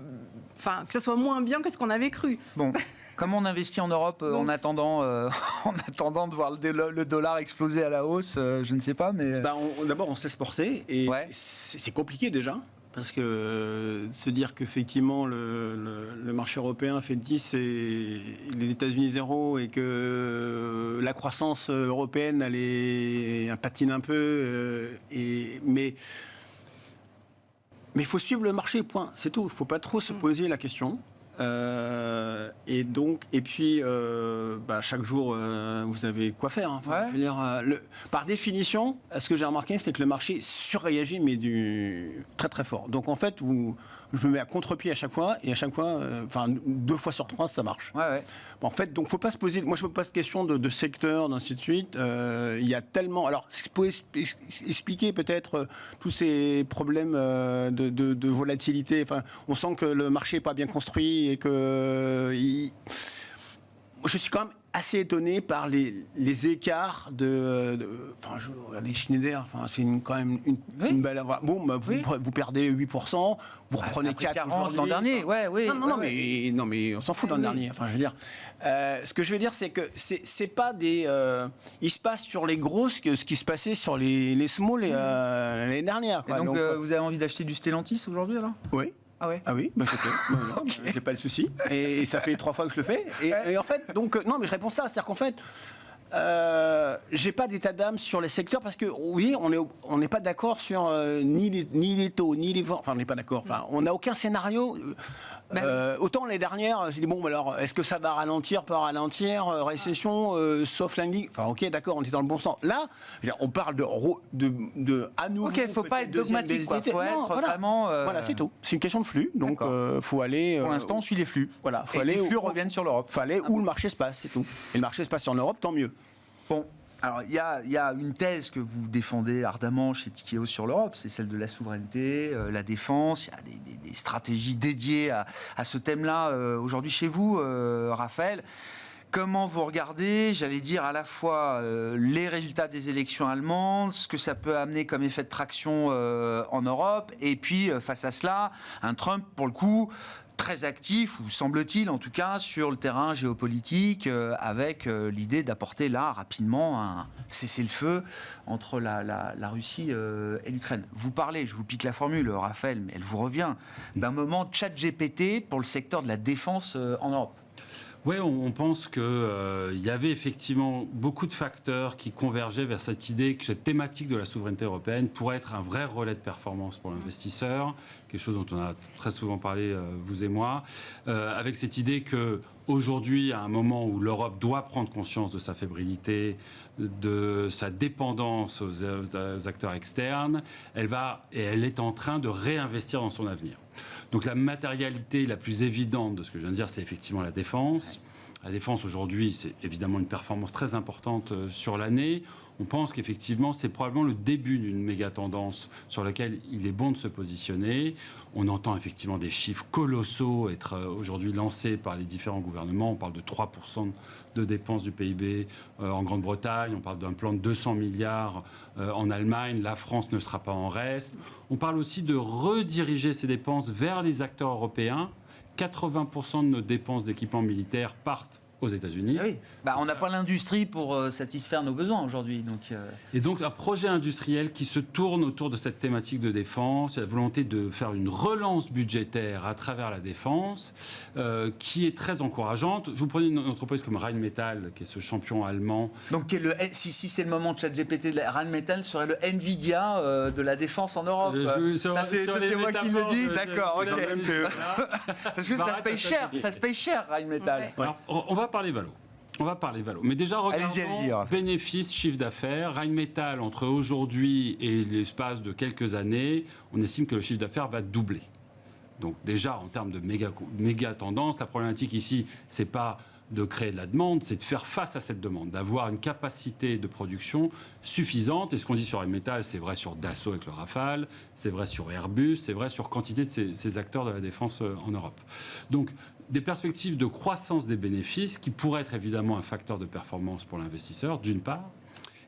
ça soit moins bien que ce qu'on avait cru. Bon, comment on investit en Europe en attendant de voir le dollar exploser à la hausse, je ne sais pas, mais... D'abord, on se laisse porter, et c'est compliqué déjà, parce que se dire qu'effectivement le marché européen fait 10 et les États-Unis 0, et que la croissance européenne, elle patine un peu, mais il faut suivre le marché, point. C'est tout. Il ne faut pas trop se poser la question. Et puis, chaque jour, vous avez quoi faire. Je veux dire, par définition, ce que j'ai remarqué, c'est que le marché surréagit, mais très très fort. Donc en fait, je me mets à contre-pied à chaque fois, et à chaque fois, 2 fois sur 3, ça marche. En fait, donc faut pas se poser. Moi, je me pose question de secteur, ainsi de suite. Il y a tellement. Alors, vous pouvez expliquer peut-être tous ces problèmes de volatilité. Enfin, on sent que le marché est pas bien construit et que. Je suis quand même assez étonné par les écarts je regardez Schneider, c'est quand même une belle... Bon, vous perdez 8%, vous reprenez 4% l'an dernier. Non, mais on s'en fout l'an dernier. Enfin, je veux dire, ce que je veux dire, c'est que c'est pas des... il se passe sur les grosses ce qui se passait sur les small l'année dernière. Et donc, vous avez envie d'acheter du Stellantis aujourd'hui, alors? Oui. Ah oui, je fais. J'ai pas le souci. Et ça fait 3 fois que je le fais. Et en fait, donc, non, mais je réponds ça. C'est-à-dire qu'en fait, j'ai pas d'état d'âme sur les secteurs parce que, oui, on n'est pas d'accord sur ni les taux, ni les ventes. Enfin, on n'est pas d'accord. Enfin, on n'a aucun scénario. Autant l'année dernière, j'ai dit, bon, alors, est-ce que ça va ralentir, pas ralentir, récession, soft landing? Enfin, ok, d'accord, on est dans le bon sens. Là, on parle de à nouveau. Ok, il ne faut pas être dogmatique, il faut être vraiment... Voilà, c'est tout. C'est une question de flux, donc il faut aller... Pour l'instant, on suit les flux. Voilà, les flux reviennent sur l'Europe. Il faut aller où le marché se passe, c'est tout. Et le marché se passe en Europe, tant mieux. Bon. Alors, il y a une thèse que vous défendez ardemment chez Tikehau sur l'Europe, c'est celle de la souveraineté, la défense. Il y a des stratégies dédiées à ce thème-là aujourd'hui chez vous, Raphaël. Comment vous regardez, j'allais dire, à la fois les résultats des élections allemandes, ce que ça peut amener comme effet de traction en Europe, et puis face à cela, un Trump, pour le coup, très actif, ou semble-t-il en tout cas, sur le terrain géopolitique, avec l'idée d'apporter là rapidement un cessez-le-feu entre la Russie et l'Ukraine. Vous parlez, je vous pique la formule, Raphaël, mais elle vous revient, d'un moment ChatGPT pour le secteur de la défense en Europe. Oui, on pense qu'il y avait effectivement beaucoup de facteurs qui convergeaient vers cette idée que cette thématique de la souveraineté européenne pourrait être un vrai relais de performance pour l'investisseur, quelque chose dont on a très souvent parlé, vous et moi, avec cette idée qu'aujourd'hui, à un moment où l'Europe doit prendre conscience de sa fébrilité, de sa dépendance aux acteurs externes, elle est en train de réinvestir dans son avenir. Donc la matérialité la plus évidente de ce que je viens de dire, c'est effectivement la défense. La défense, aujourd'hui, c'est évidemment une performance très importante sur l'année. On pense qu'effectivement, c'est probablement le début d'une méga tendance sur laquelle il est bon de se positionner. On entend effectivement des chiffres colossaux être aujourd'hui lancés par les différents gouvernements. On parle de 3% de dépenses du PIB en Grande-Bretagne. On parle d'un plan de 200 milliards en Allemagne. La France ne sera pas en reste. On parle aussi de rediriger ces dépenses vers les acteurs européens. 80% de nos dépenses d'équipement militaire partent aux États-Unis. Ah oui. On n'a pas l'industrie pour satisfaire nos besoins aujourd'hui. Et donc un projet industriel qui se tourne autour de cette thématique de défense, la volonté de faire une relance budgétaire à travers la défense, qui est très encourageante. Vous prenez une entreprise comme Rheinmetall, qui est ce champion allemand. Donc si c'est le moment de ChatGPT, Rheinmetall serait le Nvidia de la défense en Europe. C'est moi qui le dis. D'accord. Parce que ça se paye cher. Ça se paye cher, Rheinmetall. Ouais. Alors, on va parler valo. Mais déjà, regardons bénéfices, chiffre d'affaires. Rheinmetall, entre aujourd'hui et l'espace de quelques années, on estime que le chiffre d'affaires va doubler. Donc déjà, en termes de méga tendance, la problématique ici, c'est pas de créer de la demande, c'est de faire face à cette demande, d'avoir une capacité de production suffisante. Et ce qu'on dit sur Rheinmetall, c'est vrai sur Dassault avec le Rafale, c'est vrai sur Airbus, c'est vrai sur quantité de ces acteurs de la défense en Europe. Donc, des perspectives de croissance des bénéfices qui pourraient être évidemment un facteur de performance pour l'investisseur, d'une part.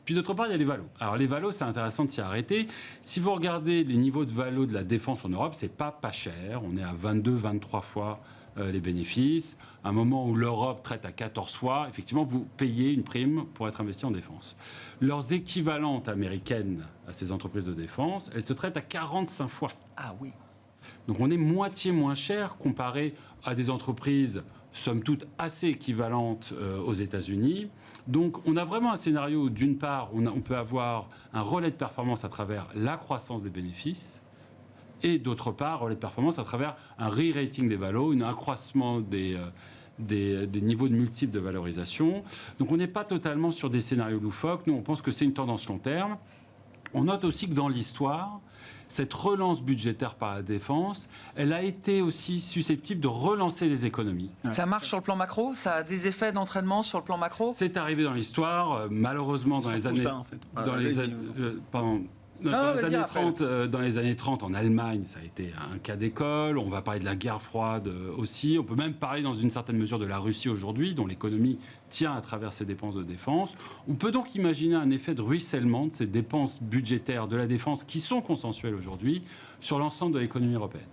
Puis d'autre part, il y a les valos. Alors les valos, c'est intéressant de s'y arrêter. Si vous regardez les niveaux de valos de la défense en Europe, c'est pas cher. On est à 22-23 fois les bénéfices. À un moment où l'Europe traite à 14 fois, effectivement, vous payez une prime pour être investi en défense. Leurs équivalentes américaines à ces entreprises de défense, elles se traitent à 45 fois. Ah oui. Donc on est moitié moins cher comparé à des entreprises, somme toute, assez équivalentes aux États-Unis. Donc on a vraiment un scénario où, d'une part, on peut avoir un relais de performance à travers la croissance des bénéfices, et d'autre part, relais de performance à travers un re-rating des valos, un accroissement des niveaux de multiples de valorisation. Donc on n'est pas totalement sur des scénarios loufoques. Nous, on pense que c'est une tendance long terme. On note aussi que dans l'histoire, cette relance budgétaire par la défense, elle a été aussi susceptible de relancer les économies. Ça marche sur le plan macro ? Ça a des effets d'entraînement sur le plan macro ? C'est arrivé dans l'histoire, malheureusement dans les années... Dans les années 30, en Allemagne, ça a été un cas d'école. On va parler de la guerre froide aussi. On peut même parler dans une certaine mesure de la Russie aujourd'hui, dont l'économie tient à travers ses dépenses de défense. On peut donc imaginer un effet de ruissellement de ces dépenses budgétaires de la défense qui sont consensuelles aujourd'hui sur l'ensemble de l'économie européenne.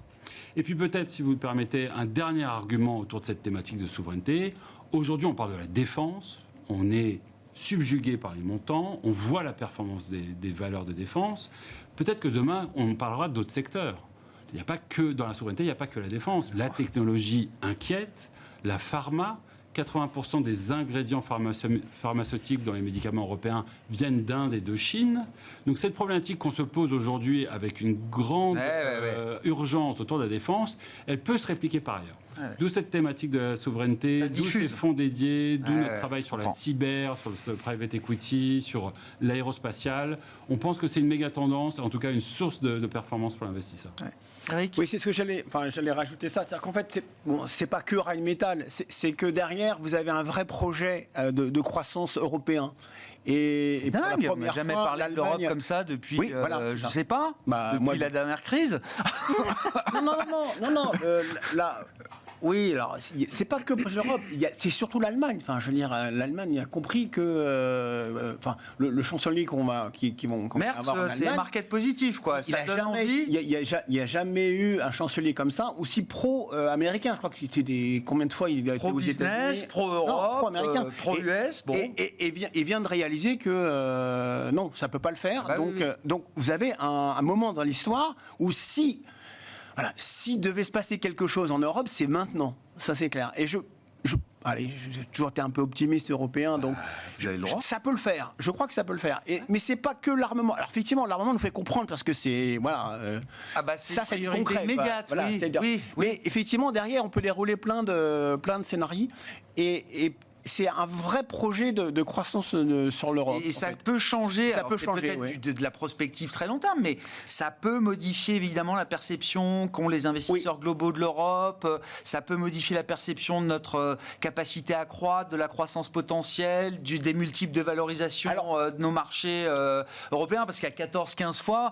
Et puis peut-être, si vous me permettez, un dernier argument autour de cette thématique de souveraineté. Aujourd'hui, on parle de la défense. On est subjugué par les montants, on voit la performance des valeurs de défense. Peut-être que demain, on parlera d'autres secteurs. Il n'y a pas que, dans la souveraineté, il n'y a pas que la défense. La technologie inquiète, la pharma, 80% des ingrédients pharmaceutiques dans les médicaments européens viennent d'Inde et de Chine. Donc cette problématique qu'on se pose aujourd'hui avec une grande urgence autour de la défense, elle peut se répliquer par ailleurs. D'où cette thématique de la souveraineté, d'où ces fonds dédiés, d'où notre travail sur la cyber, sur le private equity, sur l'aérospatial. On pense que c'est une méga tendance, en tout cas une source de performance pour l'investisseur. Oui, c'est ce que j'allais rajouter ça. C'est-à-dire qu'en fait, c'est pas que Rheinmetall, c'est que derrière, vous avez un vrai projet de croissance européen. Et dingue, on n'a jamais parlé de l'Europe comme ça depuis, je ne sais pas, depuis la dernière crise. Non. Oui, alors c'est pas que l'Europe, c'est surtout l'Allemagne. Enfin, je veux dire, l'Allemagne a compris que, le chancelier qu'on va Merz, avoir en c'est Allemagne, market positif, quoi. Ça donne envie. Il n'y a jamais eu un chancelier comme ça, aussi pro-américain. Je crois que c'était combien de fois il a été aux États-Unis. Pro-business, pro-Europe, pro-américain, pro-US. Bon. Et vient de réaliser que non, ça peut pas le faire. Donc vous avez un moment dans l'histoire où s'il devait se passer quelque chose en Europe, c'est maintenant. Ça, c'est clair. Et j'ai toujours été un peu optimiste européen, donc vous avez le droit. Ça peut le faire. Je crois que ça peut le faire. Mais c'est pas que l'armement. Alors effectivement, l'armement nous fait comprendre parce que c'est c'est ça, c'est du priorité concret. immédiate. Oui. Mais effectivement, derrière, on peut dérouler plein de scénarios et c'est un vrai projet de croissance sur l'Europe. Et ça peut changer. Ça peut changer, peut-être oui. de la prospective très long terme, mais ça peut modifier évidemment la perception qu'ont les investisseurs globaux de l'Europe. Ça peut modifier la perception de notre capacité à croître, de la croissance potentielle, des multiples de valorisation de nos marchés européens. Parce qu'à 14-15 fois,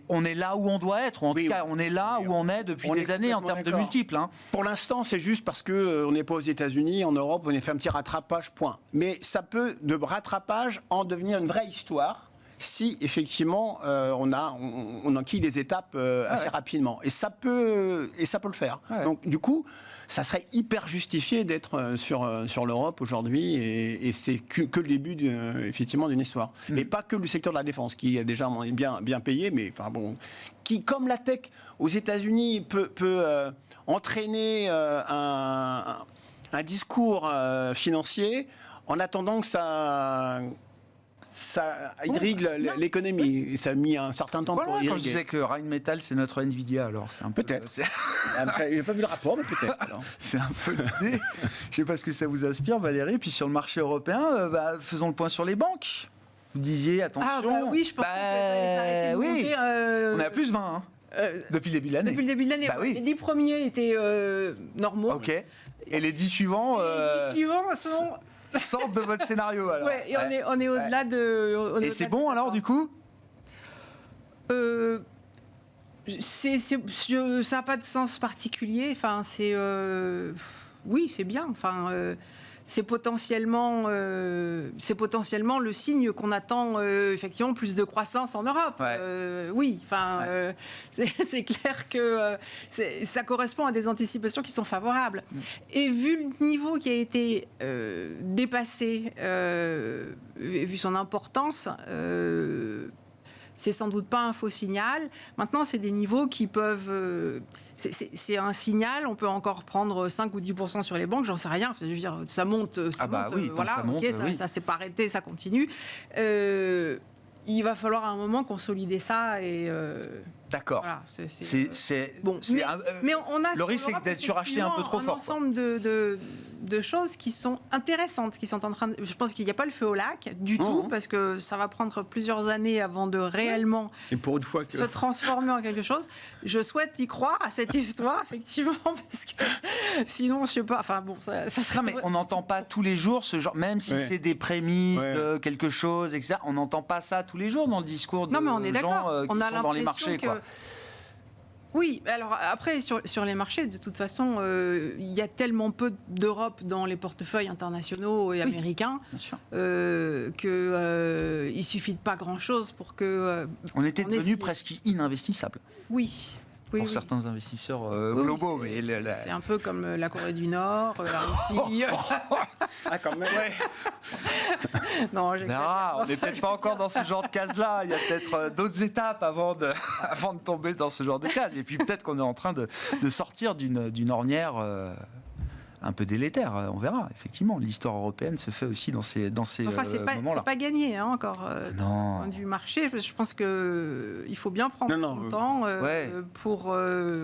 on est là où on doit être. Ou en tout cas, on est là où on est depuis des années en termes de multiples. Hein. Pour l'instant, c'est juste parce qu'on n'est pas aux États-Unis, en Europe. On a fait un petit rattrapage, point. Mais ça peut, de rattrapage, en devenir une vraie histoire si, effectivement, on enquille des étapes assez rapidement. Et ça peut le faire. Ouais. Donc, du coup, ça serait hyper justifié d'être sur l'Europe aujourd'hui. Et c'est que le début, effectivement, d'une histoire. Mais pas que le secteur de la défense, qui est déjà bien payé, mais enfin bon, qui, comme la tech aux États-Unis, peut entraîner un discours financier en attendant que ça irrigue l'économie. Et ça a mis un certain temps pour irriguer. Quand je disais que Rheinmetall, c'est notre Nvidia, alors c'est un peu... Peut-être. Je n'ai pas vu le rapport, mais peut-être. Alors. C'est un peu l'idée. Je ne sais pas ce que ça vous inspire, Valérie. Puis sur le marché européen, faisons le point sur les banques. Vous disiez, attention... oui, je pense que ça s'arrêtait de monter. On est à plus 20, hein, depuis le début de l'année. Depuis le début de l'année, les 10 premiers étaient normaux. OK. Et les 10 suivants... Les 10 suivants sortent de votre scénario, alors. Ouais, et on est au-delà de... Et c'est bon, alors, du coup ça n'a pas de sens particulier. Enfin, oui, c'est bien. Enfin, c'est potentiellement le signe qu'on attend effectivement plus de croissance en Europe. Oui, enfin, c'est clair que ça correspond à des anticipations qui sont favorables. Et vu le niveau qui a été dépassé, vu son importance, c'est sans doute pas un faux signal. Maintenant, c'est des niveaux qui peuvent... C'est un signal, on peut encore prendre 5 ou 10% sur les banques, j'en sais rien. Je veux dire, ça monte, voilà, ça s'est pas arrêté, ça continue. Il va falloir à un moment consolider ça et... D'accord. Voilà, mais on a le risque, c'est d'être suracheté un peu trop fort. Un ensemble de choses qui sont intéressantes, qui sont en train de... Je pense qu'il n'y a pas le feu au lac du tout, parce que ça va prendre plusieurs années avant de réellement se transformer en quelque chose. Je souhaite y croire à cette histoire, effectivement, parce que sinon, je sais pas... Enfin bon, ça serait... Non, mais on n'entend pas tous les jours ce genre, même si c'est des prémices de quelque chose, etc. On n'entend pas ça tous les jours dans le discours de gens qui sont dans les marchés, quoi. Oui, alors après, sur les marchés, de toute façon, il y a tellement peu d'Europe dans les portefeuilles internationaux et américains qu'il suffit de pas grand-chose pour que... on était devenu presque ininvestissable. Oui. Pour certains investisseurs globaux. C'est un peu comme la Corée du Nord, la Russie. Quand même, Non, on n'est peut-être pas encore dans ce genre de case-là. Il y a peut-être d'autres étapes avant de tomber dans ce genre de case. Et puis peut-être qu'on est en train de sortir d'une ornière un peu délétère. On verra, effectivement. L'histoire européenne se fait aussi dans ces moments-là. C'est pas gagné encore non. Du marché. Je pense qu'il faut bien prendre son temps pour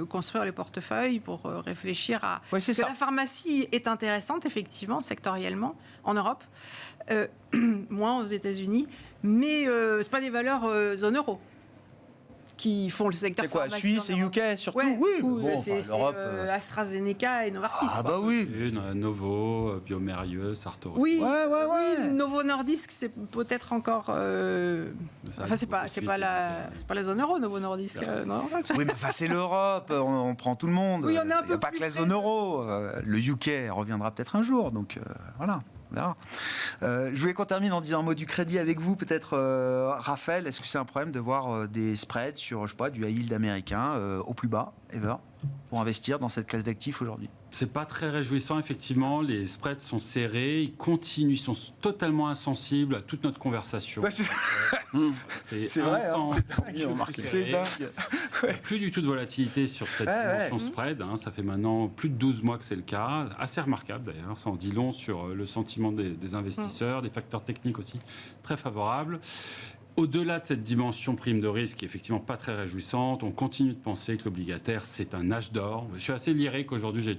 construire les portefeuilles, pour réfléchir à... La pharmacie est intéressante, effectivement, sectoriellement, en Europe, moins aux États-Unis, mais ce pas des valeurs zone euro. qui font le secteur C'est quoi, pharmacie Suisse en et Europe. UK surtout? Ouais, Oui, ou, bon, c'est l'Europe. AstraZeneca et Novartis. Ah quoi. bah oui. Novo, Biomérieux, Sartorius. Oui, Ouais. oui, Novo Nordisk, c'est peut-être encore. Ça, Enfin, c'est beaucoup pas plus la zone euro, Novo Nordisk. Non, Oui, mais enfin, c'est l'Europe, on prend tout le monde. Oui, on est un Il n'y a peu pas plus que la près zone de- euro. Le UK reviendra peut-être un jour, donc voilà. On verra. Je voulais qu'on termine en disant un mot du crédit avec vous, peut-être Raphaël. Est-ce que c'est un problème de voir des spreads sur, je sais pas, du high yield américain au plus bas, ever, pour investir dans cette classe d'actifs aujourd'hui? C'est pas très réjouissant, effectivement. Les spreads sont serrés, ils continuent, ils sont totalement insensibles à toute notre conversation. C'est vrai, hein, c'est dingue. Plus du tout de volatilité sur cette dimension spread. Ça fait maintenant plus de 12 mois que c'est le cas. Assez remarquable d'ailleurs. Ça en dit long sur le sentiment des investisseurs, des facteurs techniques aussi très favorables. Au-delà de cette dimension prime de risque, qui est effectivement pas très réjouissante, on continue de penser que l'obligataire, c'est un âge d'or. Je suis assez lyrique aujourd'hui, j'ai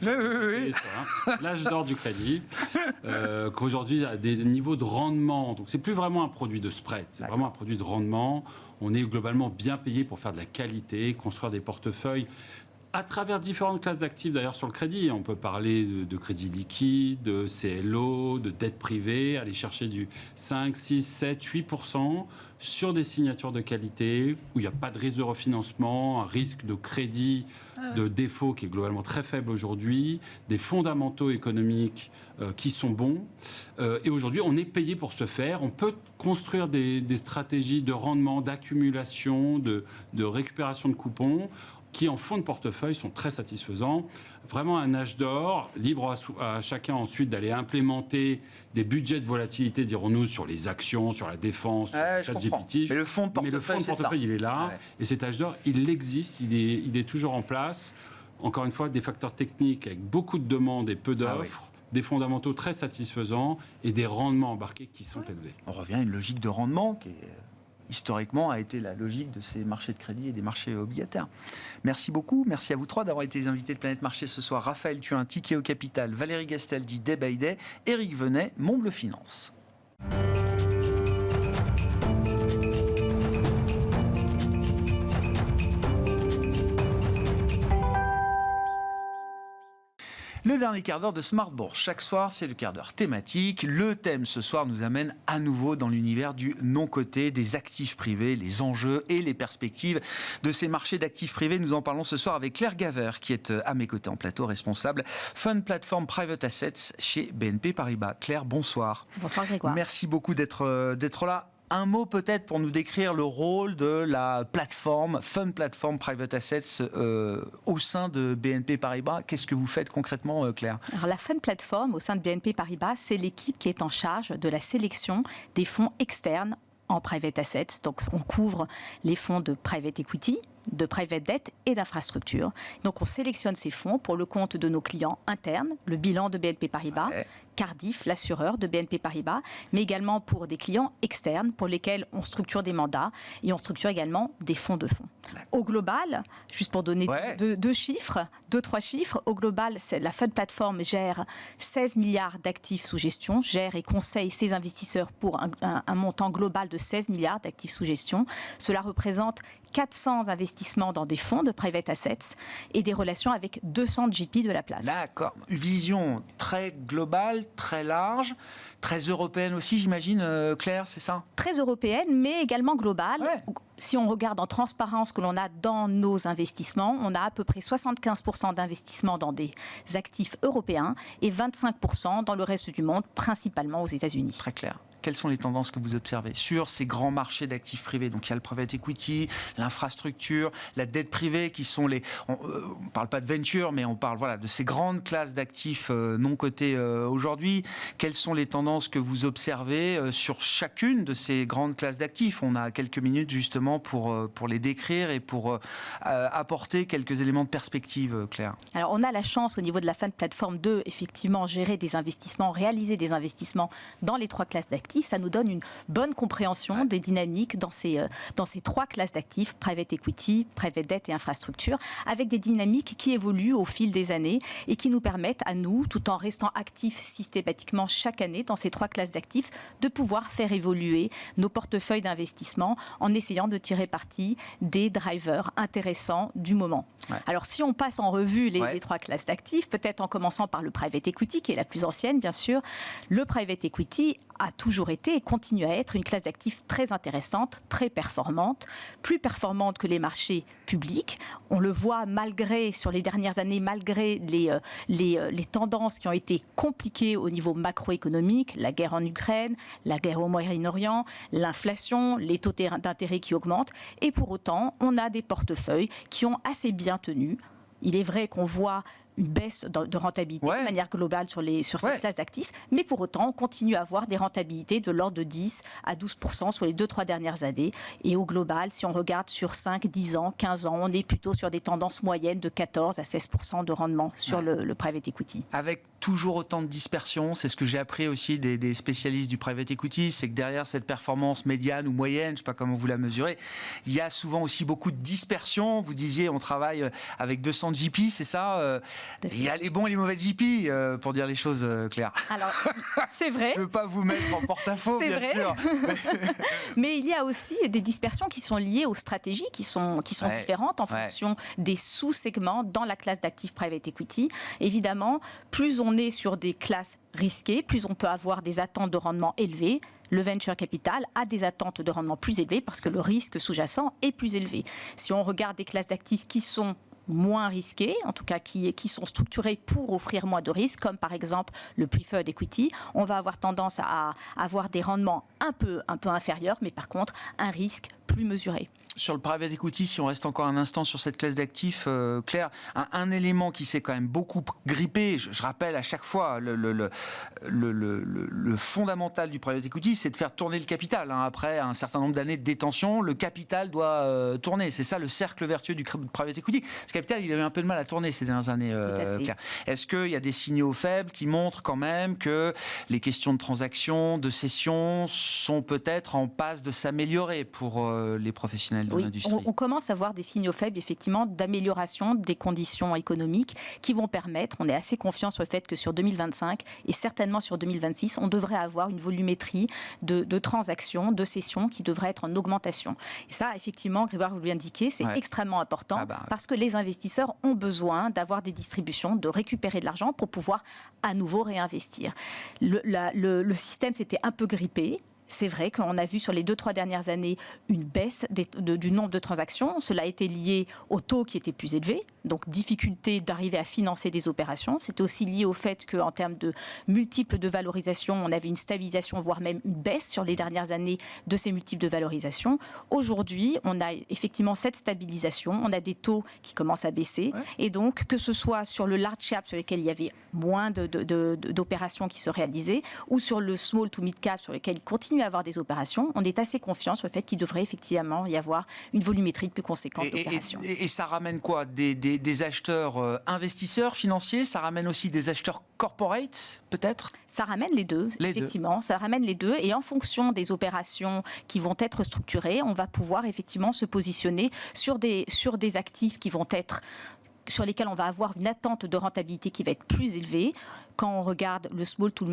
l'âge d'or du crédit, qu'aujourd'hui, à des niveaux de rendement, donc c'est plus vraiment un produit de spread, c'est vraiment un produit de rendement. On est globalement bien payé pour faire de la qualité, construire des portefeuilles à travers différentes classes d'actifs d'ailleurs sur le crédit. On peut parler de crédit liquide, de CLO, de dette privée, aller chercher du 5, 6, 7, 8% sur des signatures de qualité où il n'y a pas de risque de refinancement, un risque de crédit de défaut qui est globalement très faible aujourd'hui, des fondamentaux économiques qui sont bons. Et aujourd'hui, on est payé pour ce faire. On peut construire des stratégies de rendement, d'accumulation, de récupération de coupons qui, en fonds de portefeuille, sont très satisfaisants. Vraiment un âge d'or, libre à chacun ensuite d'aller implémenter des budgets de volatilité, dirons-nous, sur les actions, sur la défense, sur ChatGPT. Mais le fonds de portefeuille, il est là. Ouais. Et cet âge d'or, il existe, il est toujours en place. Encore une fois, des facteurs techniques avec beaucoup de demandes et peu d'offres. Des fondamentaux très satisfaisants et des rendements embarqués qui sont élevés. On revient à une logique de rendement qui est historiquement a été la logique de ces marchés de crédit et des marchés obligataires. Merci beaucoup. Merci à vous trois d'avoir été les invités de Planète Marché ce soir. Raphaël Thuin, Tikehau Capital, Valérie Gastaldi, Day by Day, Éric Venet, Montbleu Finance. Le dernier quart d'heure de Smart Bourse. Chaque soir, c'est le quart d'heure thématique. Le thème ce soir nous amène à nouveau dans l'univers du non-coté, des actifs privés, les enjeux et les perspectives de ces marchés d'actifs privés. Nous en parlons ce soir avec Claire Gaver, qui est à mes côtés en plateau, responsable Fund Platform Private Assets chez BNP Paribas. Claire, bonsoir. Bonsoir Grégoire. Merci beaucoup d'être là. Un mot peut-être pour nous décrire le rôle de la plateforme, Fund Platform Private Assets au sein de BNP Paribas. Qu'est-ce que vous faites concrètement, Claire ? Alors, la Fund Platform au sein de BNP Paribas, c'est l'équipe qui est en charge de la sélection des fonds externes en private assets. Donc on couvre les fonds de private equity, de private debt et d'infrastructure. Donc on sélectionne ces fonds pour le compte de nos clients internes, le bilan de BNP Paribas, Cardiff, l'assureur de BNP Paribas, mais également pour des clients externes pour lesquels on structure des mandats et on structure également des fonds de fonds. Au global, juste pour donner deux chiffres, 2-3 chiffres, au global, la Fund Platform gère 16 milliards d'actifs sous gestion, gère et conseille ses investisseurs pour un montant global de 16 milliards d'actifs sous gestion. Cela représente 400 investissements dans des fonds de private assets et des relations avec 200 GP de la place. D'accord. Une vision très globale, très large, très européenne aussi, j'imagine, Claire, c'est ça ? Très européenne, mais également globale. Ouais. Si on regarde en transparence que l'on a dans nos investissements, on a à peu près 75% d'investissements dans des actifs européens et 25% dans le reste du monde, principalement aux États-Unis. Très clair. Quelles sont les tendances que vous observez sur ces grands marchés d'actifs privés ? Donc il y a le private equity, l'infrastructure, la dette privée qui sont les... On ne parle pas de venture, mais on parle de ces grandes classes d'actifs non cotés aujourd'hui. Quelles sont les tendances que vous observez sur chacune de ces grandes classes d'actifs ? On a quelques minutes justement pour les décrire et pour apporter quelques éléments de perspective, Claire. Alors on a la chance au niveau de la Fund Platform de effectivement gérer des investissements, réaliser des investissements dans les 3 classes d'actifs. actifs, ça nous donne une bonne compréhension des dynamiques dans ces 3 classes d'actifs, private equity, private debt et infrastructure, avec des dynamiques qui évoluent au fil des années et qui nous permettent à nous, tout en restant actifs systématiquement chaque année dans ces 3 classes d'actifs, de pouvoir faire évoluer nos portefeuilles d'investissement en essayant de tirer parti des drivers intéressants du moment. Ouais. Alors si on passe en revue les 3 classes d'actifs, peut-être en commençant par le private equity, qui est la plus ancienne bien sûr, le private equity a toujours été et continue à être une classe d'actifs très intéressante, très performante, plus performante que les marchés publics. On le voit sur les dernières années, malgré les tendances qui ont été compliquées au niveau macroéconomique, la guerre en Ukraine, la guerre au Moyen-Orient, l'inflation, les taux d'intérêt qui augmentent. Et pour autant, on a des portefeuilles qui ont assez bien tenu. Il est vrai qu'on voit une baisse de rentabilité de manière globale sur cette classe d'actifs, mais pour autant, on continue à avoir des rentabilités de l'ordre de 10 à 12% sur les 2-3 dernières années. Et au global, si on regarde sur 5, 10 ans, 15 ans, on est plutôt sur des tendances moyennes de 14 à 16% de rendement sur le private equity. Avec toujours autant de dispersion, c'est ce que j'ai appris aussi des spécialistes du private equity, c'est que derrière cette performance médiane ou moyenne, je ne sais pas comment vous la mesurez, il y a souvent aussi beaucoup de dispersion. Vous disiez, on travaille avec 200 GP, c'est ça il y a les bons et les mauvais GP, pour dire les choses claires. Alors, c'est vrai. Je ne veux pas vous mettre en porte-à-faux, bien sûr. Mais il y a aussi des dispersions qui sont liées aux stratégies, qui sont différentes en fonction des sous-segments dans la classe d'actifs private equity. Évidemment, plus on est sur des classes risquées, plus on peut avoir des attentes de rendement élevées. Le venture capital a des attentes de rendement plus élevées parce que le risque sous-jacent est plus élevé. Si on regarde des classes d'actifs qui sont moins risqués, en tout cas qui sont structurés pour offrir moins de risques, comme par exemple le preferred equity, on va avoir tendance à avoir des rendements un peu inférieurs, mais par contre un risque plus mesuré. Sur le private equity, si on reste encore un instant sur cette classe d'actifs, Claire, un élément qui s'est quand même beaucoup grippé, je rappelle à chaque fois, le fondamental du private equity, c'est de faire tourner le capital. Après un certain nombre d'années de détention, le capital doit tourner. C'est ça le cercle vertueux du private equity. Ce capital, il a eu un peu de mal à tourner ces dernières années, Claire. Est-ce qu'il y a des signaux faibles qui montrent quand même que les questions de transactions, de cession sont peut-être en passe de s'améliorer pour les professionnels de l'industrie? On commence à voir des signaux faibles, effectivement, d'amélioration des conditions économiques qui vont permettre, on est assez confiant sur le fait que sur 2025 et certainement sur 2026, on devrait avoir une volumétrie de transactions, de cessions qui devrait être en augmentation. Et ça, effectivement, Grégoire, vous l'indiquez, c'est extrêmement important parce que les investisseurs ont besoin d'avoir des distributions, de récupérer de l'argent pour pouvoir à nouveau réinvestir. Le système s'était un peu grippé. C'est vrai qu'on a vu sur les 2-3 dernières années une baisse du nombre de transactions. Cela a été lié au taux qui était plus élevé, donc difficulté d'arriver à financer des opérations. C'était aussi lié au fait qu'en termes de multiples de valorisation, on avait une stabilisation, voire même une baisse sur les dernières années de ces multiples de valorisation. Aujourd'hui, on a effectivement cette stabilisation, on a des taux qui commencent à baisser. Et donc, que ce soit sur le large cap sur lequel il y avait moins d'opérations qui se réalisaient, ou sur le small to mid cap sur lequel il continue à avoir des opérations, on est assez confiant sur le fait qu'il devrait effectivement y avoir une volumétrie plus conséquente d'opérations. Et ça ramène quoi ? Des acheteurs investisseurs financiers ? Ça ramène aussi des acheteurs corporate, peut-être ? Ça ramène les deux, effectivement. Ça ramène les deux. Et en fonction des opérations qui vont être structurées, on va pouvoir effectivement se positionner sur des actifs qui vont être sur lesquels on va avoir une attente de rentabilité qui va être plus élevée. Quand on regarde le small to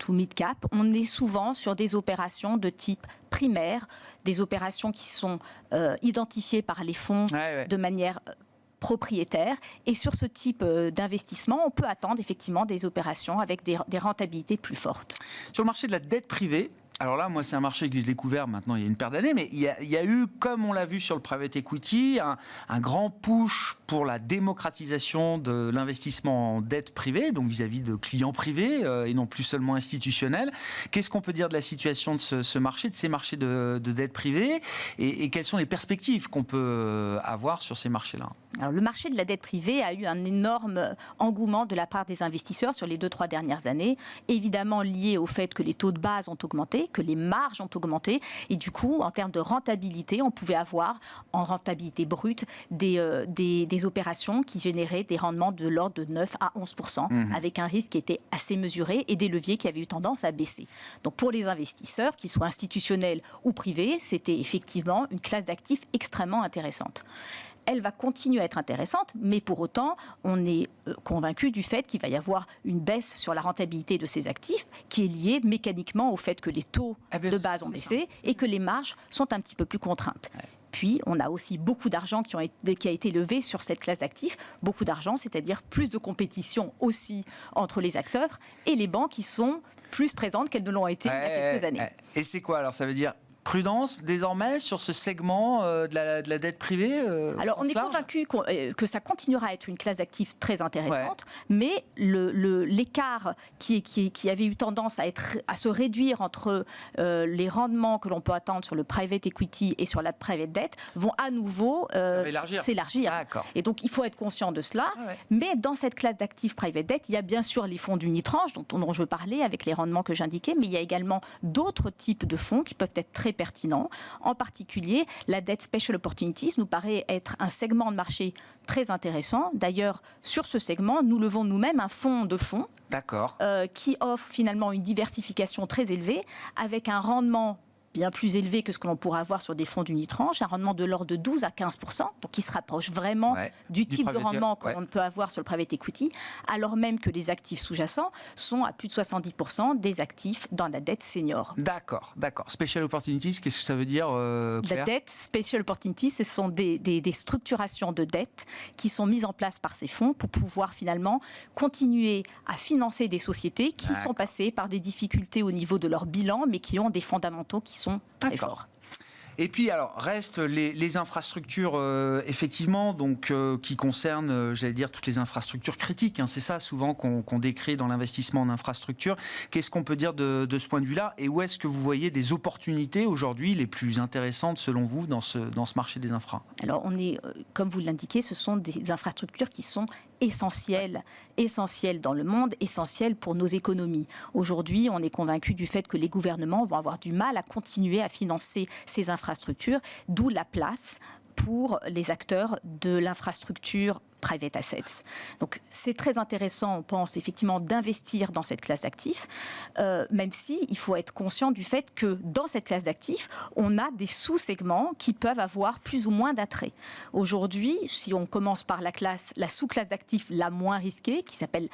mid cap, on est souvent sur des opérations de type primaire, des opérations qui sont identifiées par les fonds de manière propriétaire. Et sur ce type d'investissement, on peut attendre effectivement des opérations avec des rentabilités plus fortes. Sur le marché de la dette privée, alors là, moi, c'est un marché que j'ai découvert maintenant il y a une paire d'années, mais il y a eu, comme on l'a vu sur le private equity, un grand push pour la démocratisation de l'investissement en dette privée, donc vis-à-vis de clients privés et non plus seulement institutionnels. Qu'est-ce qu'on peut dire de la situation de ce marché, de ces marchés de dette privée, et quelles sont les perspectives qu'on peut avoir sur ces marchés-là ? Alors, le marché de la dette privée a eu un énorme engouement de la part des investisseurs sur les 2-3 dernières années, évidemment lié au fait que les taux de base ont augmenté. augmenté, que les marges ont augmenté. Et du coup, en termes de rentabilité, on pouvait avoir, en rentabilité brute, des opérations qui généraient des rendements de l'ordre de 9 à 11%, avec un risque qui était assez mesuré et des leviers qui avaient eu tendance à baisser. Donc pour les investisseurs, qu'ils soient institutionnels ou privés, c'était effectivement une classe d'actifs extrêmement intéressante. Elle va continuer à être intéressante, mais pour autant, on est convaincu du fait qu'il va y avoir une baisse sur la rentabilité de ces actifs qui est liée mécaniquement au fait que les taux de base ont baissé et que les marges sont un petit peu plus contraintes. Ouais. Puis, on a aussi beaucoup d'argent qui a été levé sur cette classe d'actifs. Beaucoup d'argent, c'est-à-dire plus de compétition aussi entre les acteurs et les banques qui sont plus présentes qu'elles ne l'ont été il y a quelques années. Et c'est quoi alors? Ça veut dire prudence désormais sur ce segment de la dette privée Alors on est convaincu que ça continuera à être une classe d'actifs très intéressante, mais l'écart qui avait eu tendance à se réduire entre les rendements que l'on peut attendre sur le private equity et sur la private debt vont à nouveau s'élargir. Et donc il faut être conscient de cela. Mais dans cette classe d'actifs private debt, il y a bien sûr les fonds d'unitranche dont je veux parler avec les rendements que j'indiquais, mais il y a également d'autres types de fonds qui peuvent être très pertinent. En particulier, la dette Special Opportunities nous paraît être un segment de marché très intéressant. D'ailleurs, sur ce segment, nous levons nous-mêmes un fonds de fonds qui offre finalement une diversification très élevée avec un rendement bien plus élevé que ce que l'on pourrait avoir sur des fonds d'unitranche, un rendement de l'ordre de 12 à 15%, donc qui se rapproche vraiment du type de rendement qu'on peut avoir sur le private equity, alors même que les actifs sous-jacents sont à plus de 70% des actifs dans la dette senior. D'accord. Special Opportunities, qu'est-ce que ça veut dire, Claire? La dette Special Opportunities, ce sont des structurations de dette qui sont mises en place par ces fonds pour pouvoir finalement continuer à financer des sociétés qui sont passées par des difficultés au niveau de leur bilan, mais qui ont des fondamentaux qui sont très forts. Et puis, alors, restent les infrastructures, effectivement, donc, qui concernent, j'allais dire, toutes les infrastructures critiques. C'est ça, souvent, qu'on décrit dans l'investissement en infrastructure. Qu'est-ce qu'on peut dire de ce point de vue-là? Et où est-ce que vous voyez des opportunités, aujourd'hui, les plus intéressantes, selon vous, dans ce marché des infras? Alors, comme vous l'indiquez, ce sont des infrastructures qui sont essentielles dans le monde, essentielles pour nos économies. Aujourd'hui, on est convaincu du fait que les gouvernements vont avoir du mal à continuer à financer ces infrastructures, d'où la place pour les acteurs de l'infrastructure private assets. Donc c'est très intéressant, on pense effectivement, d'investir dans cette classe d'actifs, même si il faut être conscient du fait que dans cette classe d'actifs, on a des sous-segments qui peuvent avoir plus ou moins d'attrait. Aujourd'hui, si on commence par la sous-classe d'actifs la moins risquée, qui s'appelle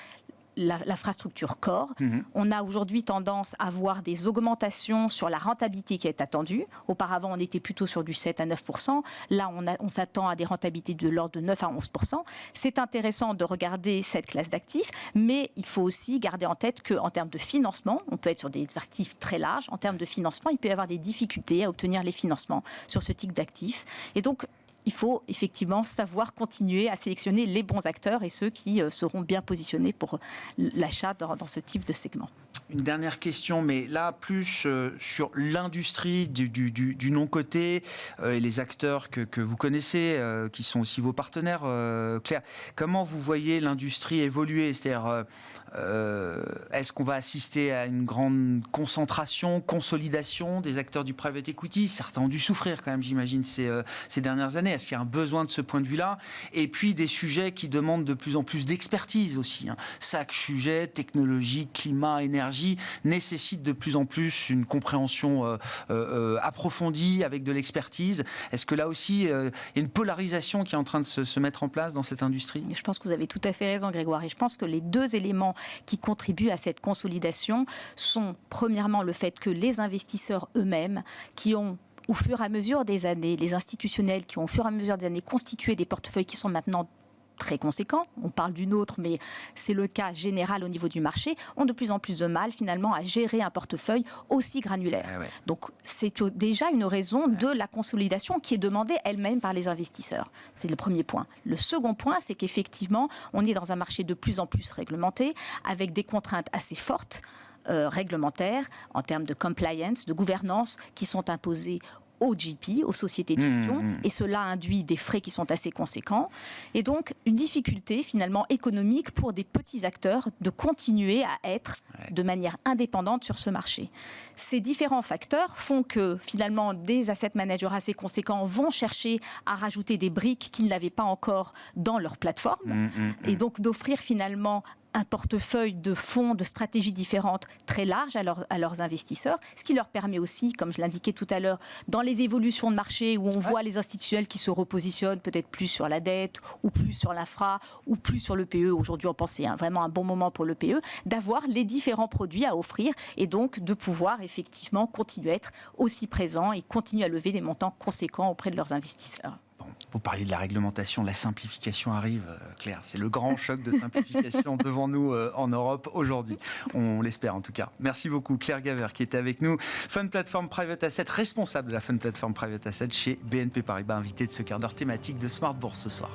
l'infrastructure core. On a aujourd'hui tendance à voir des augmentations sur la rentabilité qui est attendue. Auparavant, on était plutôt sur du 7 à 9%. Là, on s'attend à des rentabilités de l'ordre de 9 à 11%. C'est intéressant de regarder cette classe d'actifs, mais il faut aussi garder en tête qu'en termes de financement, on peut être sur des actifs très larges. En termes de financement, il peut y avoir des difficultés à obtenir les financements sur ce type d'actifs. Et donc, il faut effectivement savoir continuer à sélectionner les bons acteurs et ceux qui seront bien positionnés pour l'achat dans ce type de segment. Une dernière question, mais là, plus sur l'industrie du non-coté et les acteurs que vous connaissez, qui sont aussi vos partenaires. Claire, comment vous voyez l'industrie évoluer? C'est-à-dire, est-ce qu'on va assister à une grande concentration, consolidation des acteurs du private equity? Certains ont dû souffrir quand même, j'imagine, ces dernières années. Est-ce qu'il y a un besoin de ce point de vue-là? Et puis des sujets qui demandent de plus en plus d'expertise aussi. Chaque sujet, technologie, climat, énergie, nécessite de plus en plus une compréhension approfondie avec de l'expertise. Est-ce que là aussi, il y a une polarisation qui est en train de se mettre en place dans cette industrie? Je pense que vous avez tout à fait raison, Grégoire. Et je pense que les deux éléments qui contribuent à cette consolidation sont, premièrement, le fait que les investisseurs eux-mêmes, qui ont au fur et à mesure des années, les institutionnels qui ont au fur et à mesure des années constitué des portefeuilles qui sont maintenant très conséquents, on parle du nôtre, mais c'est le cas général au niveau du marché, ont de plus en plus de mal finalement à gérer un portefeuille aussi granulaire. Donc c'est déjà une raison de la consolidation qui est demandée elle-même par les investisseurs. C'est le premier point. Le second point, c'est qu'effectivement, on est dans un marché de plus en plus réglementé, avec des contraintes assez fortes, réglementaires, en termes de compliance, de gouvernance, qui sont imposées aux GP, aux sociétés de gestion, et cela induit des frais qui sont assez conséquents, et donc une difficulté finalement économique pour des petits acteurs de continuer à être de manière indépendante sur ce marché. Ces différents facteurs font que finalement des asset managers assez conséquents vont chercher à rajouter des briques qu'ils n'avaient pas encore dans leur plateforme, et donc d'offrir finalement un portefeuille de fonds, de stratégies différentes très large à leurs investisseurs, ce qui leur permet aussi, comme je l'indiquais tout à l'heure, dans les évolutions de marché où on voit les institutionnels qui se repositionnent peut-être plus sur la dette ou plus sur l'infra ou plus sur le PE. Aujourd'hui, on pense que c'est vraiment un bon moment pour le PE, d'avoir les différents produits à offrir et donc de pouvoir effectivement continuer à être aussi présents et continuer à lever des montants conséquents auprès de leurs investisseurs. Vous parliez de la réglementation, la simplification arrive, Claire. C'est le grand choc de simplification devant nous en Europe aujourd'hui. On l'espère en tout cas. Merci beaucoup Claire Gaver qui était avec nous. Fund Platform Private Asset, responsable de la Fund Platform Private Asset chez BNP Paribas, invité de ce quart d'heure thématique de Smart Bourse ce soir.